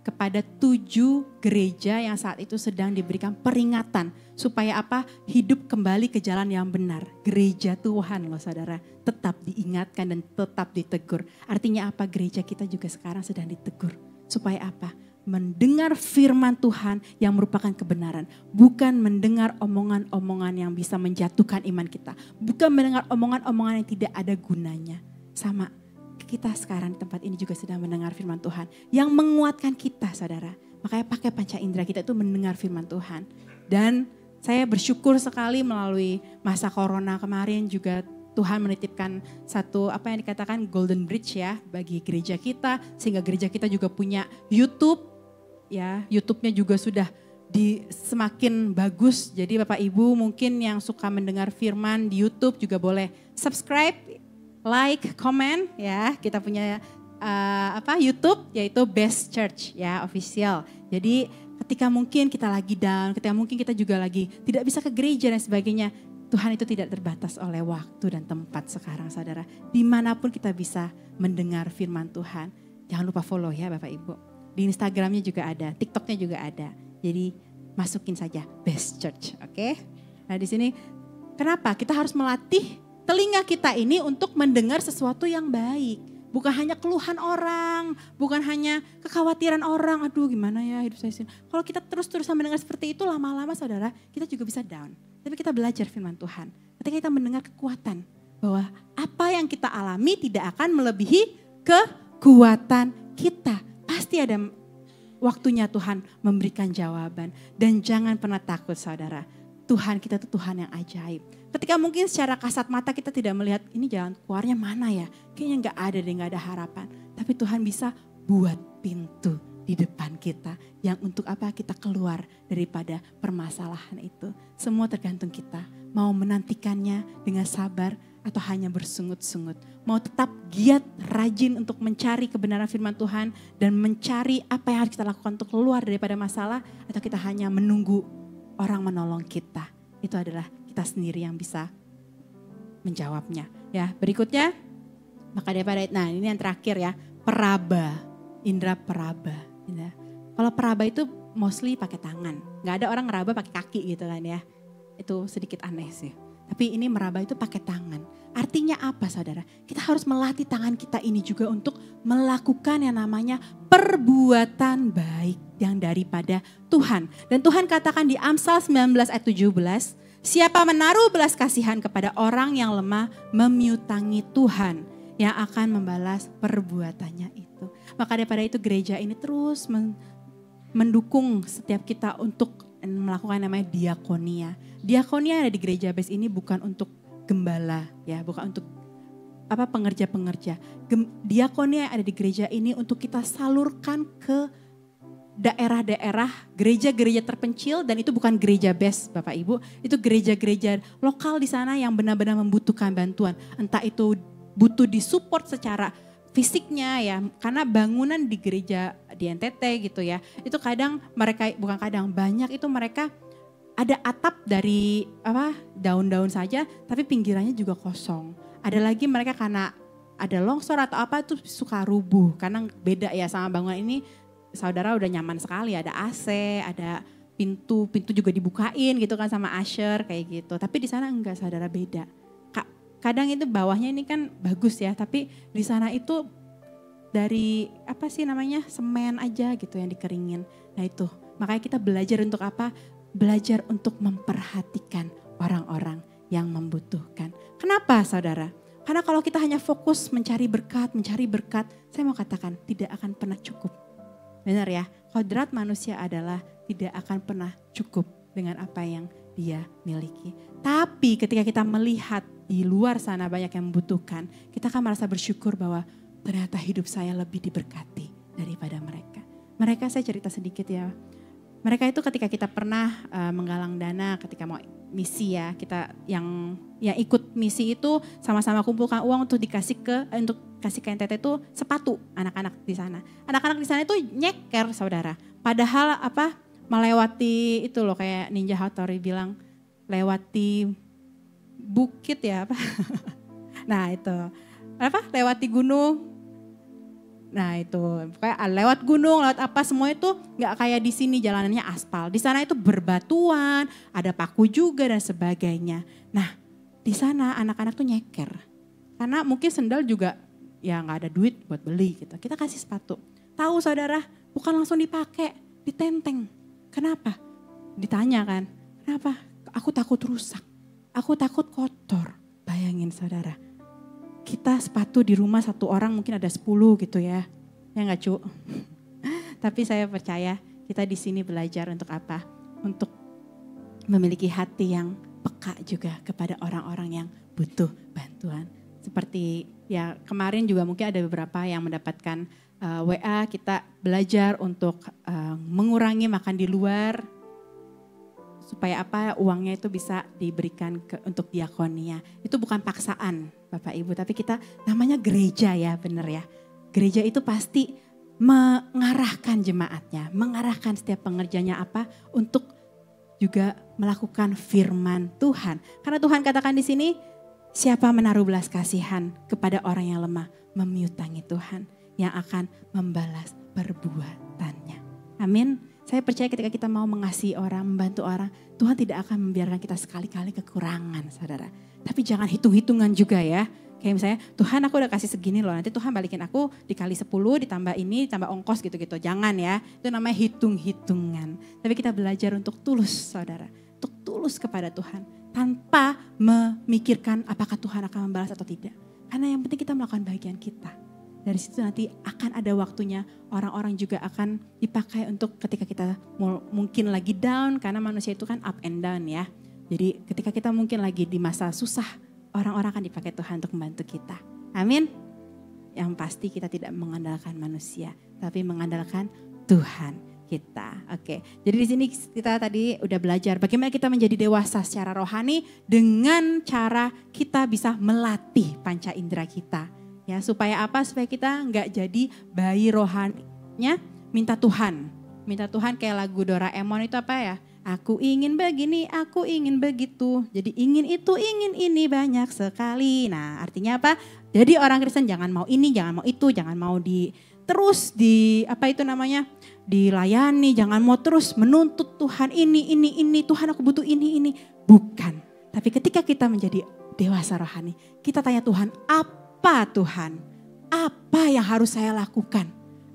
Kepada 7 gereja yang saat itu sedang diberikan peringatan. Supaya apa? Hidup kembali ke jalan yang benar. Gereja Tuhan loh saudara. Tetap diingatkan dan tetap ditegur. Artinya apa? Gereja kita juga sekarang sedang ditegur. Supaya apa? Mendengar firman Tuhan yang merupakan kebenaran. Bukan mendengar omongan-omongan yang bisa menjatuhkan iman kita. Bukan mendengar omongan-omongan yang tidak ada gunanya. Sama kita sekarang di tempat ini juga sedang mendengar firman Tuhan. Yang menguatkan kita saudara. Makanya pakai panca indera kita itu mendengar firman Tuhan. Dan saya bersyukur sekali melalui masa corona kemarin juga Tuhan menitipkan satu apa yang dikatakan golden bridge ya bagi gereja kita. Sehingga gereja kita juga punya YouTube. Ya, YouTube-nya juga sudah semakin bagus. Jadi Bapak Ibu mungkin yang suka mendengar firman di YouTube juga boleh subscribe, like, comment ya. Kita punya YouTube yaitu Best Church ya official. Jadi ketika mungkin kita lagi down, ketika mungkin kita juga lagi tidak bisa ke gereja dan sebagainya, Tuhan itu tidak terbatas oleh waktu dan tempat sekarang saudara. Dimanapun kita bisa mendengar firman Tuhan. Jangan lupa follow ya Bapak Ibu. Di Instagramnya juga ada, TikToknya juga ada. Jadi masukin saja Best Church, oke? Nah di sini kenapa kita harus melatih telinga kita ini untuk mendengar sesuatu yang baik. Bukan hanya keluhan orang, bukan hanya kekhawatiran orang. Aduh gimana ya hidup saya sini. Kalau kita terus-terusan mendengar seperti itu lama-lama saudara, kita juga bisa down. Tapi kita belajar firman Tuhan. Ketika kita mendengar kekuatan bahwa apa yang kita alami tidak akan melebihi kekuatan kita. Pasti ada waktunya Tuhan memberikan jawaban. Dan jangan pernah takut saudara. Tuhan kita itu Tuhan yang ajaib. Ketika mungkin secara kasat mata kita tidak melihat ini jalan keluarnya mana ya. Kayaknya gak ada harapan. Tapi Tuhan bisa buat pintu di depan kita. Yang untuk apa kita keluar daripada permasalahan itu. Semua tergantung kita. Mau menantikannya dengan sabar atau hanya bersungut-sungut. Mau tetap giat, rajin untuk mencari kebenaran firman Tuhan dan mencari apa yang harus kita lakukan untuk keluar daripada masalah atau kita hanya menunggu orang menolong kita. Itu adalah kita sendiri yang bisa menjawabnya. Ya, berikutnya maka daripada nah ini yang terakhir ya, peraba, indera peraba. Ya. Kalau peraba itu mostly pakai tangan. Enggak ada orang ngeraba pakai kaki gitu kan ya. Itu sedikit aneh sih. Tapi ini meraba itu pakai tangan. Artinya apa saudara? Kita harus melatih tangan kita ini juga untuk melakukan yang namanya perbuatan baik yang daripada Tuhan. Dan Tuhan katakan di Amsal 19 ayat 17, siapa menaruh belas kasihan kepada orang yang lemah memiutangi Tuhan yang akan membalas perbuatannya itu. Maka daripada itu gereja ini terus mendukung setiap kita untuk melakukan namanya diakonia. Diakonia ada di gereja base ini bukan untuk gembala ya, bukan untuk pengerja-pengerja. Diakonia yang ada di gereja ini untuk kita salurkan ke daerah-daerah, gereja-gereja terpencil dan itu bukan gereja base Bapak Ibu, itu gereja-gereja lokal di sana yang benar-benar membutuhkan bantuan. Entah itu butuh disupport secara fisiknya ya, karena bangunan di gereja di NTT gitu ya, itu kadang mereka banyak itu mereka ada atap dari daun-daun saja, tapi pinggirannya juga kosong. Ada lagi mereka karena ada longsor atau apa itu suka rubuh, karena beda ya sama bangunan ini. Saudara udah nyaman sekali, ada AC, ada pintu juga dibukain gitu kan sama usher kayak gitu. Tapi di sana enggak saudara, beda. Kadang itu bawahnya ini kan bagus ya, tapi di sana itu dari semen aja gitu yang dikeringin. Nah itu, makanya kita belajar untuk apa? Belajar untuk memperhatikan orang-orang yang membutuhkan. Kenapa saudara? Karena kalau kita hanya fokus mencari berkat, saya mau katakan tidak akan pernah cukup. Benar ya, kodrat manusia adalah tidak akan pernah cukup dengan apa yang dia miliki. Tapi ketika kita melihat di luar sana banyak yang membutuhkan, kita akan merasa bersyukur bahwa ternyata hidup saya lebih diberkati daripada mereka. Mereka saya cerita sedikit ya. Mereka itu ketika kita pernah menggalang dana ketika mau misi ya, kita yang ikut misi itu sama-sama kumpulkan uang untuk kasih ke NTT itu sepatu anak-anak di sana. Anak-anak di sana itu nyeker saudara. Padahal melewati itu loh kayak Ninja Hattori bilang lewati bukit ya Nah itu lewati gunung. Nah itu kayak lewat gunung, lewat apa semua itu nggak kayak di sini jalanannya aspal. Di sana itu berbatuan, ada paku juga dan sebagainya. Nah di sana anak-anak tuh nyeker karena mungkin sendal juga ya nggak ada duit buat beli gitu. Kita kasih sepatu. Tahu saudara bukan langsung dipakai, ditenteng. Kenapa? Ditanya kan, kenapa? Aku takut rusak, aku takut kotor. Bayangin saudara, kita sepatu di rumah satu orang mungkin ada 10 gitu ya. Ya enggak cu? Tapi saya percaya kita di sini belajar untuk apa? Untuk memiliki hati yang peka juga kepada orang-orang yang butuh bantuan. Seperti ya kemarin juga mungkin ada beberapa yang mendapatkan WA, kita belajar untuk mengurangi makan di luar. Supaya apa uangnya itu bisa diberikan untuk diakonia. Itu bukan paksaan Bapak Ibu, tapi kita namanya gereja ya, benar ya. Gereja itu pasti mengarahkan jemaatnya, mengarahkan setiap pengerjanya apa untuk juga melakukan firman Tuhan. Karena Tuhan katakan di sini, siapa menaruh belas kasihan kepada orang yang lemah, memiutangi Tuhan yang akan membalas perbuatannya. Amin. Saya percaya ketika kita mau mengasihi orang, membantu orang, Tuhan tidak akan membiarkan kita sekali-kali kekurangan saudara. Tapi jangan hitung-hitungan juga ya. Kayak misalnya Tuhan aku udah kasih segini loh, nanti Tuhan balikin aku dikali 10 ditambah ini ditambah ongkos gitu-gitu. Jangan ya, itu namanya hitung-hitungan. Tapi kita belajar untuk tulus saudara. Untuk tulus kepada Tuhan. Tanpa memikirkan apakah Tuhan akan membalas atau tidak. Karena yang penting kita melakukan bagian kita. Dari situ nanti akan ada waktunya orang-orang juga akan dipakai untuk ketika kita mungkin lagi down. Karena manusia itu kan up and down ya. Jadi ketika kita mungkin lagi di masa susah, orang-orang akan dipakai Tuhan untuk membantu kita. Amin. Yang pasti kita tidak mengandalkan manusia, tapi mengandalkan Tuhan kita. Oke. Jadi di sini kita tadi udah belajar bagaimana kita menjadi dewasa secara rohani dengan cara kita bisa melatih panca indera kita. Ya, supaya apa? Supaya kita nggak jadi bayi rohaninya minta Tuhan. Minta Tuhan kayak lagu Doraemon itu apa ya? Aku ingin begini, aku ingin begitu. Jadi ingin itu, ingin ini banyak sekali. Nah artinya apa? Jadi orang Kristen jangan mau ini, jangan mau itu, jangan mau terus dilayani. Jangan mau terus menuntut Tuhan ini. Tuhan aku butuh ini. Bukan. Tapi ketika kita menjadi dewasa rohani, kita tanya Tuhan, apa Tuhan? Apa yang harus saya lakukan?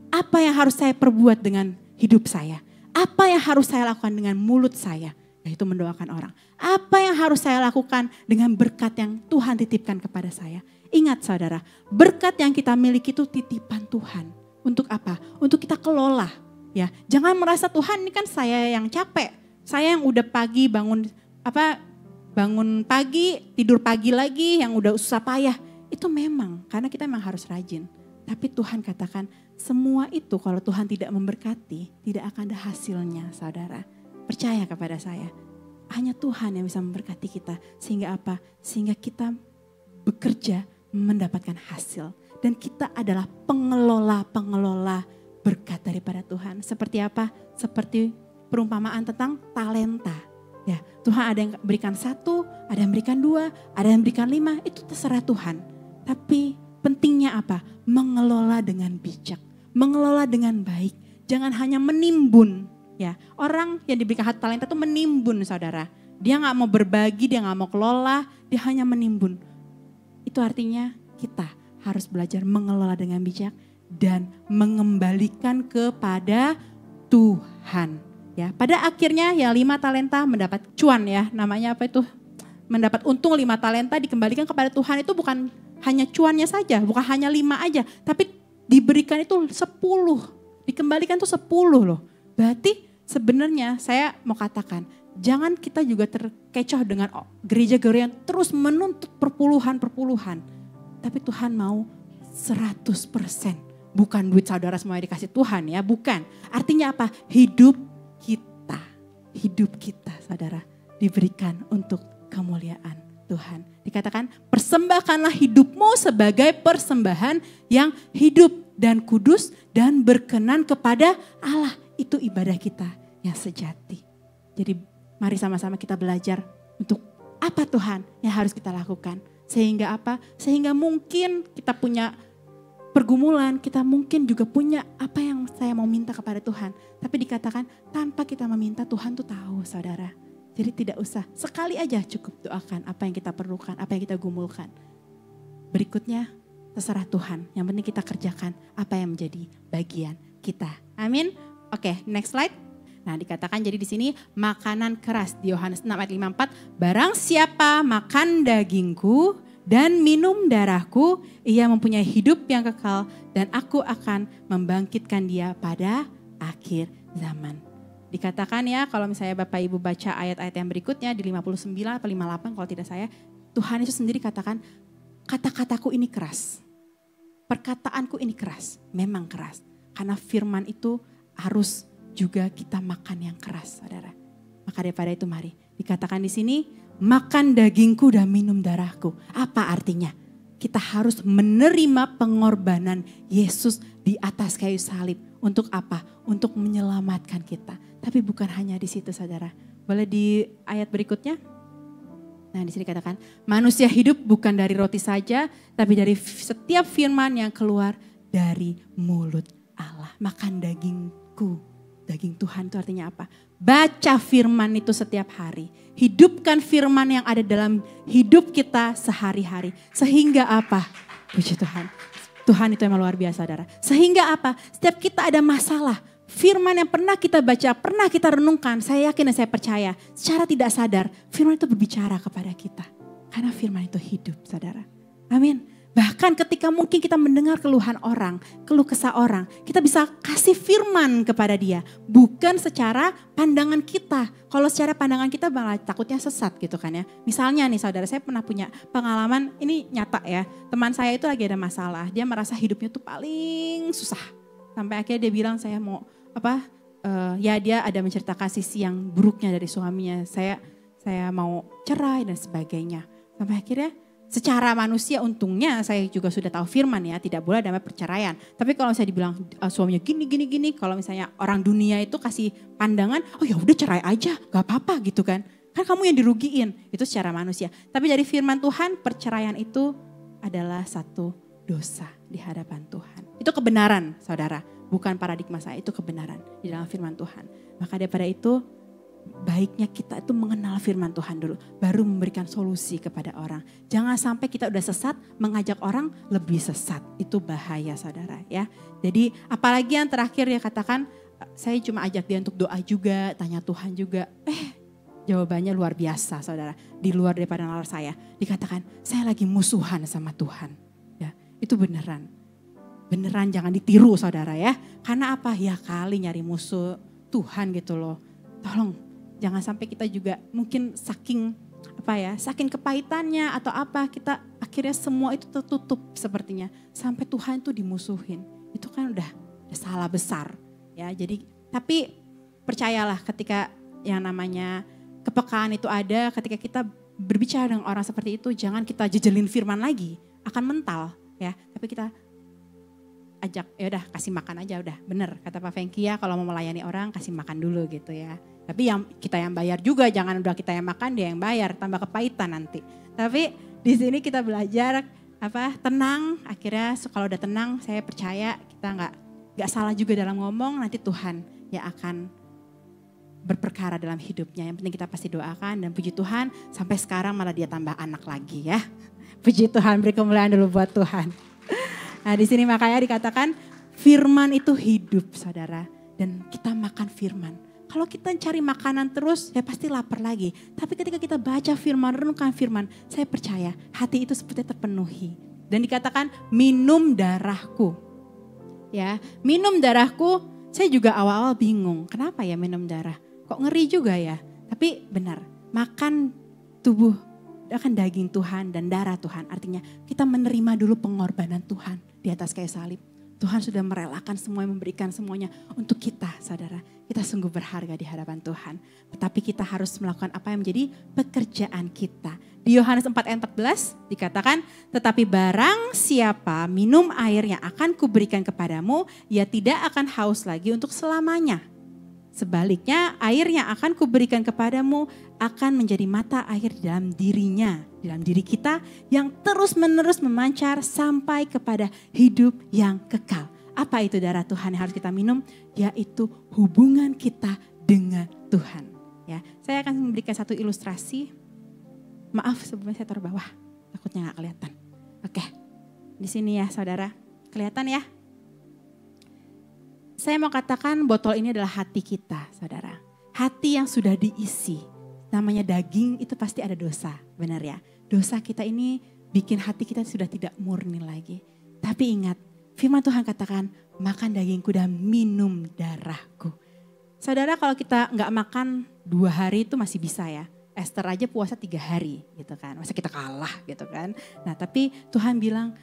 Apa yang harus saya perbuat dengan hidup saya? Apa yang harus saya lakukan dengan mulut saya? Yaitu mendoakan orang. Apa yang harus saya lakukan dengan berkat yang Tuhan titipkan kepada saya? Ingat saudara, berkat yang kita miliki itu titipan Tuhan. Untuk apa? Untuk kita kelola. Ya, jangan merasa Tuhan ini kan saya yang capek. Saya yang udah pagi bangun pagi, tidur pagi lagi, yang udah susah payah. Itu memang, karena kita memang harus rajin. Tapi Tuhan katakan, semua itu kalau Tuhan tidak memberkati, tidak akan ada hasilnya saudara. Percaya kepada saya. Hanya Tuhan yang bisa memberkati kita. Sehingga apa? Sehingga kita bekerja mendapatkan hasil. Dan kita adalah pengelola berkat daripada Tuhan. Seperti apa? Seperti perumpamaan tentang talenta. Ya, Tuhan ada yang berikan 1, ada yang berikan 2, ada yang berikan 5. Itu terserah Tuhan. Tapi pentingnya apa? Mengelola dengan bijak, mengelola dengan baik. Jangan hanya menimbun. Ya, orang yang diberikan hati talenta itu menimbun saudara. Dia gak mau berbagi, dia gak mau kelola, dia hanya menimbun. Itu artinya kita harus belajar mengelola dengan bijak dan mengembalikan kepada Tuhan. Ya, pada akhirnya ya 5 talenta mendapat cuan ya, namanya apa itu? Mendapat untung 5 talenta dikembalikan kepada Tuhan itu bukan hanya cuannya saja, bukan hanya 5 aja, tapi diberikan itu 10, dikembalikan itu 10 loh. Berarti sebenarnya saya mau katakan, jangan kita juga terkecoh dengan gereja-gereja yang terus menuntut perpuluhan. Tapi Tuhan mau 100%, bukan duit saudara semuanya dikasih Tuhan ya, bukan. Artinya apa? Hidup kita saudara diberikan untuk kemuliaan Tuhan. Dikatakan persembahkanlah hidupmu sebagai persembahan yang hidup dan kudus dan berkenan kepada Allah. Itu ibadah kita yang sejati. Jadi mari sama-sama kita belajar untuk apa Tuhan yang harus kita lakukan. Sehingga apa? Sehingga mungkin kita punya pergumulan, kita mungkin juga punya apa yang saya mau minta kepada Tuhan. Tapi dikatakan tanpa kita meminta Tuhan tuh tahu saudara. Jadi tidak usah, sekali aja cukup doakan apa yang kita perlukan, apa yang kita gumulkan. Berikutnya terserah Tuhan, yang penting kita kerjakan apa yang menjadi bagian kita. Amin. Oke, next slide. Nah, dikatakan jadi di sini makanan keras di Yohanes 6 ayat 54, barang siapa makan dagingku dan minum darahku, ia mempunyai hidup yang kekal dan aku akan membangkitkan dia pada akhir zaman. Dikatakan ya, kalau misalnya Bapak Ibu baca ayat-ayat yang berikutnya di 59 atau 58 kalau tidak saya, Tuhan Yesus sendiri katakan, kata-kataku ini keras. Perkataanku ini keras, memang keras. Karena firman itu harus juga kita makan yang keras, saudara. Maka daripada itu mari dikatakan di sini, makan dagingku dan minum darahku. Apa artinya? Kita harus menerima pengorbanan Yesus di atas kayu salib. Untuk apa? Untuk menyelamatkan kita. Tapi bukan hanya di situ, saudara. Boleh di ayat berikutnya? Nah, di sini katakan, manusia hidup bukan dari roti saja, tapi dari setiap firman yang keluar dari mulut Allah. Makan dagingku, daging Tuhan itu artinya apa? Baca firman itu setiap hari. Hidupkan firman yang ada dalam hidup kita sehari-hari. Sehingga apa? Puji Tuhan. Tuhan itu yang luar biasa, saudara. Sehingga apa? Setiap kita ada masalah, firman yang pernah kita baca, pernah kita renungkan, saya yakin dan saya percaya, secara tidak sadar, firman itu berbicara kepada kita. Karena firman itu hidup, saudara. Amin. Bahkan ketika mungkin kita mendengar keluhan orang, keluh kesah orang, kita bisa kasih firman kepada dia. Bukan secara pandangan kita. Kalau secara pandangan kita malah takutnya sesat gitu kan ya. Misalnya nih saudara, saya pernah punya pengalaman, ini nyata ya. Teman saya itu lagi ada masalah, dia merasa hidupnya tuh paling susah. Sampai akhirnya dia bilang saya mau ya dia ada menceritakan sisi yang buruknya dari suaminya. Saya mau cerai dan sebagainya. Sampai akhirnya secara manusia untungnya saya juga sudah tahu firman ya, tidak boleh ada perceraian. Tapi kalau saya dibilang suaminya gini, kalau misalnya orang dunia itu kasih pandangan, oh ya udah cerai aja, gak apa-apa gitu kan. Kan kamu yang dirugiin, itu secara manusia. Tapi dari firman Tuhan, perceraian itu adalah satu dosa di hadapan Tuhan. Itu kebenaran saudara, bukan paradigma saya, itu kebenaran di dalam firman Tuhan. Maka daripada itu, baiknya kita itu mengenal firman Tuhan dulu, baru memberikan solusi kepada orang. Jangan sampai kita udah sesat, mengajak orang lebih sesat. Itu bahaya saudara ya. Jadi apalagi yang terakhir dia katakan, saya cuma ajak dia untuk doa juga, tanya Tuhan juga. Jawabannya luar biasa saudara, di luar daripada nalar saya. Dikatakan, saya lagi musuhan sama Tuhan. Ya, itu beneran. Beneran jangan ditiru saudara ya. Karena apa? Ya kali nyari musuh Tuhan gitu loh. Tolong. Jangan sampai kita juga mungkin saking kepahitannya atau apa, kita akhirnya semua itu tertutup sepertinya. Sampai Tuhan itu dimusuhin. Itu kan udah salah besar. Ya, jadi tapi percayalah ketika yang namanya kepekaan itu ada, ketika kita berbicara dengan orang seperti itu, jangan kita jejelin firman lagi, akan mental ya. Tapi kita ajak, ya udah kasih makan aja udah. Bener kata Pak Fengki ya, kalau mau melayani orang kasih makan dulu gitu ya. Tapi yang kita yang bayar juga, jangan udah kita yang makan dia yang bayar, tambah kepahitan nanti. Tapi di sini kita belajar tenang. Akhirnya kalau udah tenang, saya percaya kita nggak salah juga dalam ngomong. Nanti Tuhan yang akan berperkara dalam hidupnya. Yang penting kita pasti doakan dan puji Tuhan. Sampai sekarang malah dia tambah anak lagi ya. Puji Tuhan, beri kemuliaan dulu buat Tuhan. Nah di sini makanya dikatakan firman itu hidup saudara. Dan kita makan firman. Kalau kita cari makanan terus, ya pasti lapar lagi. Tapi ketika kita baca firman, renungkan firman, saya percaya hati itu seperti terpenuhi. Dan dikatakan minum darahku. Ya, minum darahku, saya juga awal-awal bingung. Kenapa ya minum darah? Kok ngeri juga ya? Tapi benar, makan tubuh, makan daging Tuhan dan darah Tuhan. Artinya kita menerima dulu pengorbanan Tuhan di atas kayu salib. Tuhan sudah merelakan semua, memberikan semuanya untuk kita saudara. Kita sungguh berharga di hadapan Tuhan. Tetapi kita harus melakukan apa yang menjadi pekerjaan kita. Di Yohanes 4 ayat 14 dikatakan, tetapi barang siapa minum air yang akan kuberikan kepadamu, ia tidak akan haus lagi untuk selamanya. Sebaliknya air yang akan kuberikan kepadamu akan menjadi mata air di dalam dirinya, di dalam diri kita yang terus menerus memancar sampai kepada hidup yang kekal. Apa itu darah Tuhan yang harus kita minum? Yaitu hubungan kita dengan Tuhan. Ya, saya akan memberikan satu ilustrasi. Maaf sebelumnya saya taruh bawah, takutnya nggak kelihatan. Oke, di sini ya saudara, kelihatan ya? Saya mau katakan botol ini adalah hati kita, saudara. Hati yang sudah diisi. Namanya daging itu pasti ada dosa, benar ya? Dosa kita ini bikin hati kita sudah tidak murni lagi. Tapi ingat, firman Tuhan katakan, makan dagingku dan minum darahku. Saudara, kalau kita nggak makan 2 hari itu masih bisa ya. Esther aja puasa 3 hari gitu kan. Masa kita kalah gitu kan. Nah tapi Tuhan bilang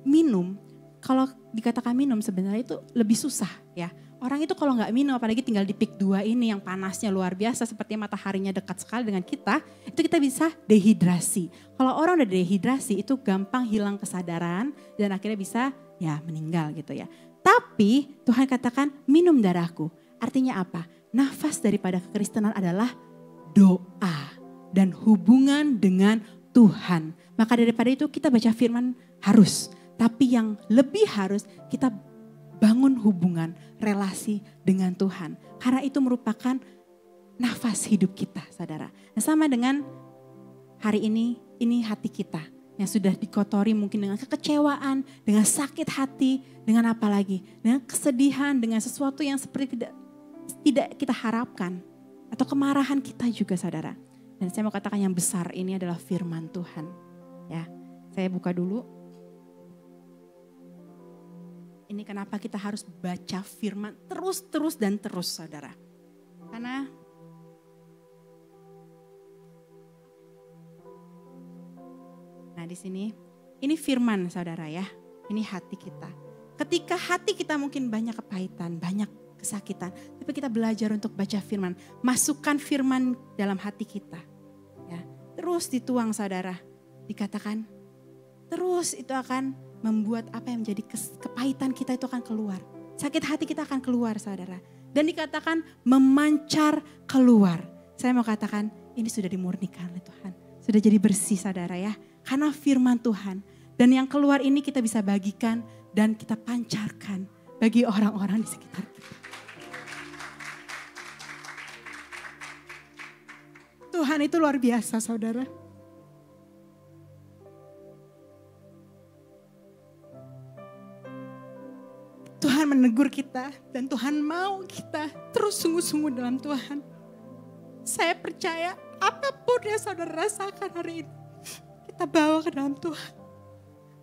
minum. Kalau dikatakan minum sebenarnya itu lebih susah ya. Orang itu kalau nggak minum, apalagi tinggal di peak 2 ini yang panasnya luar biasa, seperti mataharinya dekat sekali dengan kita, itu kita bisa dehidrasi. Kalau orang udah dehidrasi itu gampang hilang kesadaran dan akhirnya bisa ya meninggal gitu ya. Tapi Tuhan katakan minum darahku. Artinya apa? Nafas daripada kekristenan adalah doa dan hubungan dengan Tuhan. Maka daripada itu kita baca firman harus. Tapi yang lebih harus kita bangun hubungan, relasi dengan Tuhan. Karena itu merupakan nafas hidup kita, saudara. Nah, sama dengan hari ini hati kita yang sudah dikotori mungkin dengan kekecewaan, dengan sakit hati, dengan apa lagi? Dengan kesedihan, dengan sesuatu yang seperti tidak kita harapkan. Atau kemarahan kita juga, saudara. Dan saya mau katakan yang besar ini adalah firman Tuhan. Ya, saya buka dulu. Ini kenapa kita harus baca firman terus dan terus, saudara. Karena nah di sini, ini firman saudara ya. Ini hati kita. Ketika hati kita mungkin banyak kepahitan, banyak kesakitan. Tapi kita belajar untuk baca firman. Masukkan firman dalam hati kita. Ya, terus dituang saudara. Dikatakan terus itu akan membuat apa yang menjadi kepahitan kita itu akan keluar. Sakit hati kita akan keluar, saudara. Dan dikatakan memancar keluar. Saya mau katakan ini sudah dimurnikan oleh Tuhan. Sudah jadi bersih, saudara ya. Karena firman Tuhan. Dan yang keluar ini kita bisa bagikan dan kita pancarkan bagi orang-orang di sekitar kita. Tuhan itu luar biasa, saudara. Tuhan menegur kita dan Tuhan mau kita terus sungguh-sungguh dalam Tuhan. Saya percaya apapun yang saudara rasakan hari ini, kita bawa ke dalam Tuhan.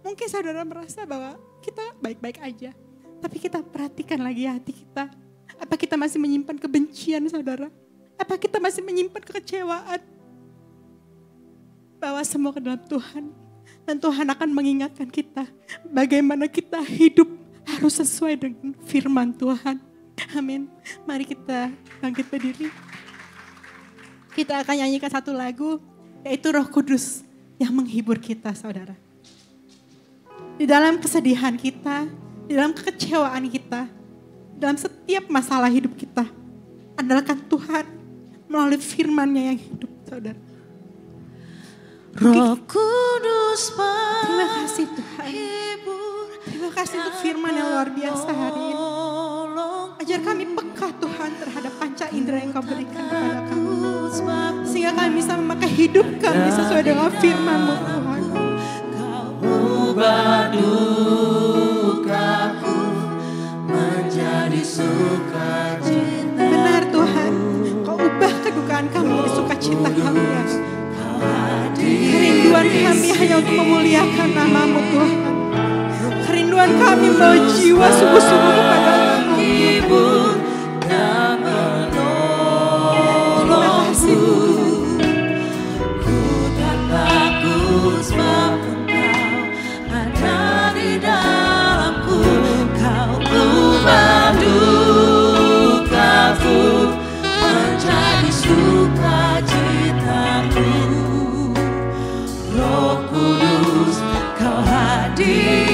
Mungkin saudara merasa bahwa kita baik-baik aja, tapi kita perhatikan lagi hati kita. Apa kita masih menyimpan kebencian, saudara? Apa kita masih menyimpan kekecewaan? Bawa semua ke dalam Tuhan. Dan Tuhan akan mengingatkan kita bagaimana kita hidup harus sesuai dengan firman Tuhan. Amin. Mari kita bangkit berdiri. Kita akan nyanyikan satu lagu, yaitu Roh Kudus yang menghibur kita, saudara. Di dalam kesedihan kita, di dalam kekecewaan kita, dalam setiap masalah hidup kita, andalkan Tuhan melalui firman-Nya yang hidup, saudara. Roh Kudus terima kasih Tuhan. Terima kasih untuk firman yang luar biasa hari ini. Ajar kami peka Tuhan terhadap panca indera yang Kau berikan kepada kami. Sehingga kami bisa memakai hidup kami sesuai dengan firman-Mu Tuhan. Kau ubah dukaku menjadi sukacita. Benar Tuhan, Kau ubah kedukaan kami menjadi sukacita kami ya. Kerinduan kami hanya untuk memuliakan nama-Mu Tuhan. Kerinduan kami membawa jiwa sungguh-sungguh kepada-Mu. Terima kasih Tuhan. Ku tak takut sebab Engkau ada di dalamku. Kau ubah dukaku menjadi sukacitaku. Roh Kudus Kau hadir.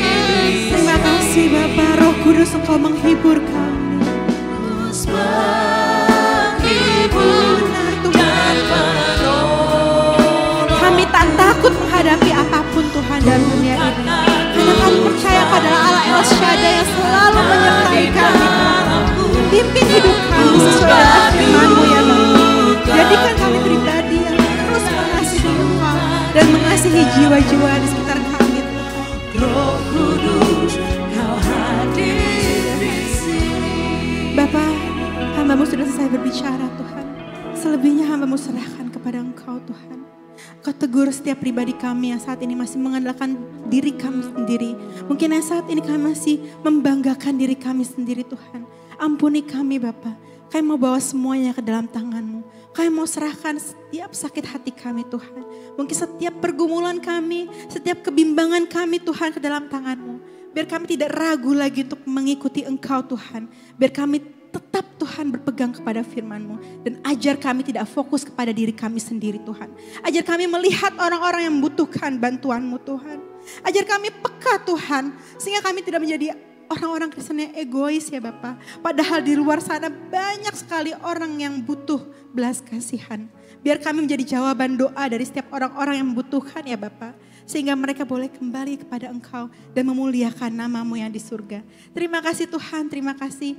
Terima kasih Bapa, Roh Kudus Engkau menghibur kami. Menghibur dan menolong. Kami tak takut menghadapi apapun Tuhan dalam dunia ini. Karena kami percaya pada Allah El Shaddai yang selalu menyertai kami. Pimpin hidup kami sesuai dengan firman-Mu ya Bapa. Jadikan kami pribadi yang terus mengasihi Engkau dan mengasihi jiwa-jiwa di sekitar kami. Roh Kudus Kau hadir di sini. Bapa, hamba-Mu sudah selesai berbicara Tuhan. Selebihnya hamba-Mu serahkan kepada Engkau Tuhan. Kau tegur setiap pribadi kami yang saat ini masih mengandalkan diri kami sendiri. Mungkin yang saat ini kami masih membanggakan diri kami sendiri Tuhan. Ampuni kami Bapa. Kami mau bawa semuanya ke dalam tangan-Mu. Kami mau serahkan setiap sakit hati kami Tuhan. Mungkin setiap pergumulan kami, setiap kebimbangan kami Tuhan ke dalam tangan-Mu. Biar kami tidak ragu lagi untuk mengikuti Engkau Tuhan. Biar kami tetap Tuhan berpegang kepada firman-Mu. Dan ajar kami tidak fokus kepada diri kami sendiri Tuhan. Ajar kami melihat orang-orang yang membutuhkan bantuan-Mu Tuhan. Ajar kami peka Tuhan. Sehingga kami tidak menjadi orang-orang Kristen yang egois ya Bapak. Padahal di luar sana banyak sekali orang yang butuh belas kasihan. Biar kami menjadi jawaban doa dari setiap orang-orang yang membutuhkan ya Bapak. Sehingga mereka boleh kembali kepada Engkau dan memuliakan nama-Mu yang di surga. Terima kasih Tuhan, terima kasih.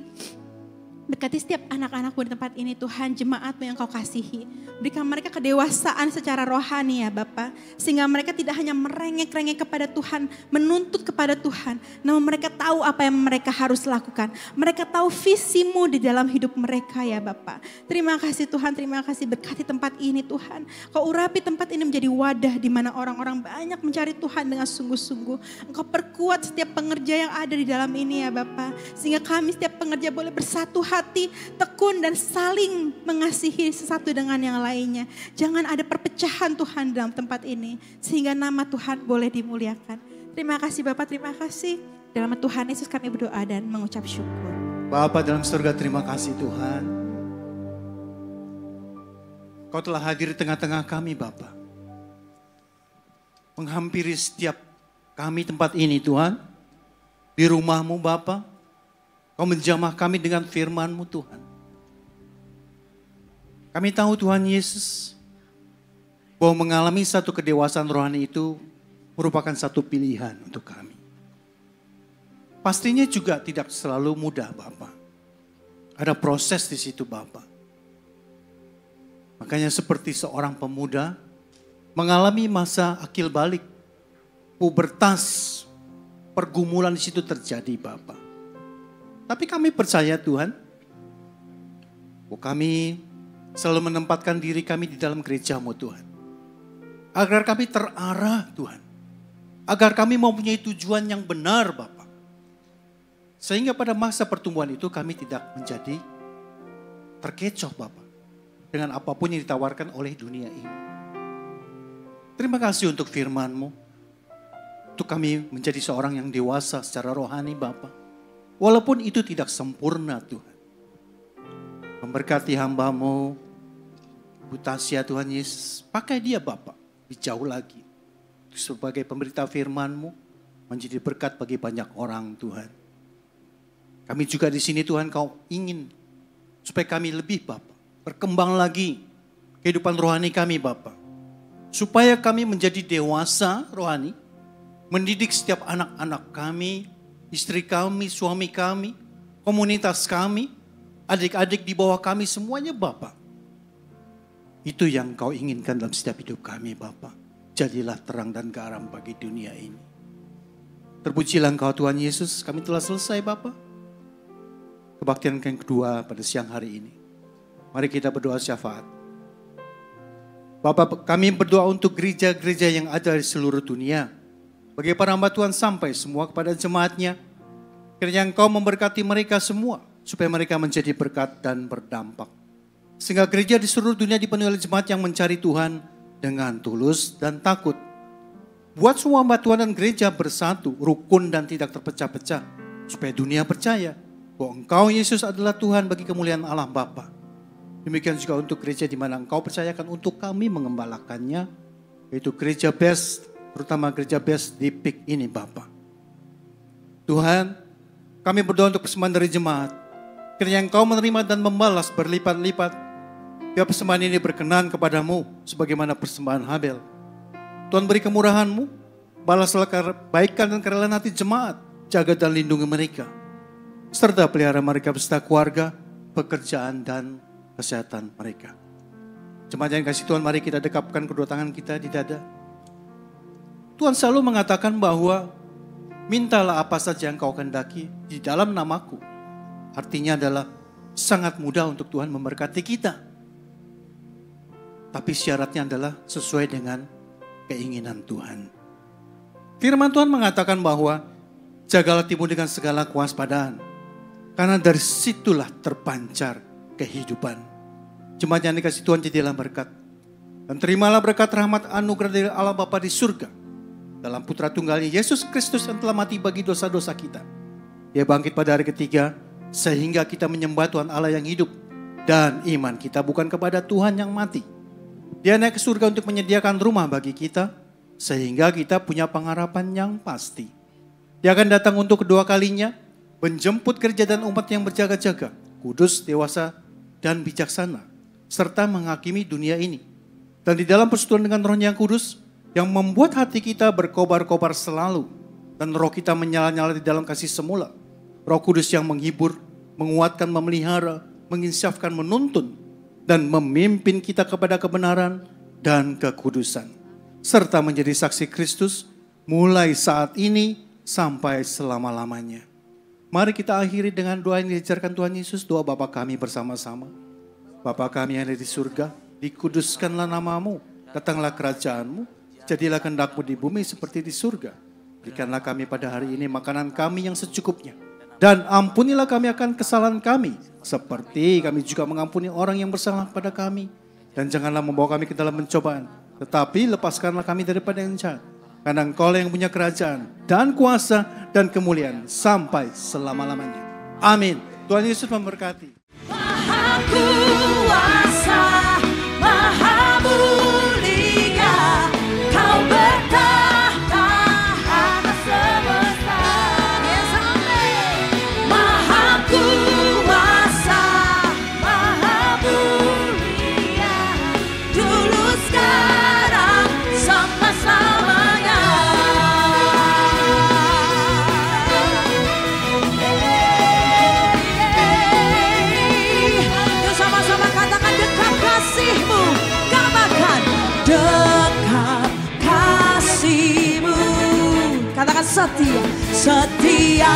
Berkati setiap anak-anak-Mu di tempat ini Tuhan, jemaat-Mu yang Kau kasihi. Berikan mereka kedewasaan secara rohani ya Bapa. Sehingga mereka tidak hanya merengek-rengek kepada Tuhan, menuntut kepada Tuhan. Namun mereka tahu apa yang mereka harus lakukan. Mereka tahu visi-Mu di dalam hidup mereka ya Bapa. Terima kasih Tuhan, terima kasih berkati tempat ini Tuhan. Kau urapi tempat ini menjadi wadah di mana orang-orang banyak mencari Tuhan dengan sungguh-sungguh. Engkau perkuat setiap pengerja yang ada di dalam ini ya Bapa. Sehingga kami setiap pengerja boleh bersatu hati, tekun dan saling mengasihi sesatu dengan yang lainnya. Jangan ada perpecahan Tuhan dalam tempat ini. Sehingga nama Tuhan boleh dimuliakan. Terima kasih Bapak, terima kasih. Dalam Tuhan Yesus kami berdoa dan mengucap syukur. Bapa dalam surga, terima kasih Tuhan. Kau telah hadir di tengah-tengah kami Bapa. Menghampiri setiap kami tempat ini Tuhan. Di rumah-Mu Bapa. Kau menjamah kami dengan firman-Mu Tuhan. Kami tahu Tuhan Yesus bahwa mengalami satu kedewasaan rohani itu merupakan satu pilihan untuk kami. Pastinya juga tidak selalu mudah Bapa. Ada proses di situ Bapa. Makanya seperti seorang pemuda mengalami masa akil balik, pubertas, pergumulan di situ terjadi Bapa. Tapi kami percaya Tuhan, bahwa kami selalu menempatkan diri kami di dalam gereja-Mu Tuhan. Agar kami terarah Tuhan. Agar kami mempunyai tujuan yang benar Bapak. Sehingga pada masa pertumbuhan itu kami tidak menjadi terkecoh Bapak. Dengan apapun yang ditawarkan oleh dunia ini. Terima kasih untuk firman-Mu. Untuk kami menjadi seorang yang dewasa secara rohani Bapak. Walaupun itu tidak sempurna Tuhan. Memberkati hamba-Mu, Bu Tasya Tuhan Yesus. Pakai dia Bapak, lebih jauh lagi. Sebagai pemberita firman-Mu, menjadi berkat bagi banyak orang Tuhan. Kami juga di sini Tuhan Kau ingin supaya kami lebih Bapak. Berkembang lagi kehidupan rohani kami Bapak. Supaya kami menjadi dewasa rohani. Mendidik setiap anak-anak kami, istri kami, suami kami, komunitas kami, adik-adik di bawah kami semuanya Bapak. Itu yang Kau inginkan dalam setiap hidup kami Bapak. Jadilah terang dan garam bagi dunia ini. Terpujilah Engkau Tuhan Yesus, kami telah selesai Bapak. Kebaktian yang kedua pada siang hari ini. Mari kita berdoa syafaat. Bapak, kami berdoa untuk gereja-gereja yang ada di seluruh dunia. Bagi para hamba Tuhan sampai semua kepada jemaatnya. Kiranya Engkau memberkati mereka semua. Supaya mereka menjadi berkat dan berdampak. Sehingga gereja di seluruh dunia dipenuhi oleh jemaat yang mencari Tuhan dengan tulus dan takut. Buat semua hamba Tuhan dan gereja bersatu, rukun dan tidak terpecah-pecah. Supaya dunia percaya bahwa Engkau Yesus adalah Tuhan bagi kemuliaan Allah Bapa. Demikian juga untuk gereja di mana Engkau percayakan untuk kami mengembalakannya. Yaitu gereja Best, terutama gereja Best di PIK ini Bapak. Tuhan, kami berdoa untuk persembahan dari jemaat. Kiranya Engkau menerima dan membalas berlipat-lipat. Biar persembahan ini berkenan kepadamu sebagaimana persembahan Habel. Tuhan beri kemurahan-Mu, balaslah kebaikan dan kerelaan hati jemaat. Jaga dan lindungi mereka. Serta pelihara mereka beserta keluarga, pekerjaan dan kesehatan mereka. Jemaat yang kasih Tuhan, mari kita dekapkan kedua tangan kita di dada. Tuhan selalu mengatakan bahwa mintalah apa saja yang kau kehendaki di dalam namaku. Artinya adalah sangat mudah untuk Tuhan memberkati kita. Tapi syaratnya adalah sesuai dengan keinginan Tuhan. Firman Tuhan mengatakan bahwa jagalah hatimu dengan segala kewaspadaan, karena dari situlah terpancar kehidupan. Jemaat yang dikasihi Tuhan, jadilah berkat. Dan terimalah berkat rahmat anugerah dari Allah Bapa di surga, dalam Putra Tunggalnya Yesus Kristus yang telah mati bagi dosa-dosa kita. Dia bangkit pada hari ketiga, sehingga kita menyembah Tuhan Allah yang hidup. Dan iman kita bukan kepada Tuhan yang mati. Dia naik ke surga untuk menyediakan rumah bagi kita, sehingga kita punya pengharapan yang pasti. Dia akan datang untuk kedua kalinya, menjemput gereja dan umat yang berjaga-jaga, kudus, dewasa, dan bijaksana, serta menghakimi dunia ini. Dan di dalam persekutuan dengan Roh yang kudus, yang membuat hati kita berkobar-kobar selalu, dan roh kita menyala-nyala di dalam kasih semula. Roh Kudus yang menghibur, menguatkan, memelihara, menginsyafkan, menuntun, dan memimpin kita kepada kebenaran dan kekudusan. Serta menjadi saksi Kristus mulai saat ini sampai selama-lamanya. Mari kita akhiri dengan doa yang diajarkan Tuhan Yesus, doa Bapa kami bersama-sama. Bapa kami yang ada di surga, dikuduskanlah namamu, datanglah kerajaanmu, jadilah kehendak-Mu di bumi seperti di surga. Berikanlah kami pada hari ini makanan kami yang secukupnya. Dan ampunilah kami akan kesalahan kami, seperti kami juga mengampuni orang yang bersalah pada kami. Dan janganlah membawa kami ke dalam pencobaan, tetapi lepaskanlah kami daripada yang jahat. Karena Engkau yang punya kerajaan dan kuasa dan kemuliaan sampai selama-lamanya. Amin. Tuhan Yesus memberkati. Maha kuasa, maha mulia, Kau bertahta atas semesta. Yes, amin. Maha kuasa, maha mulia, dulu sekarang sama-samanya. Yuk sama-sama katakan dekat kasih-Mu, katakan dekat kasih-Mu, katakan setia, setia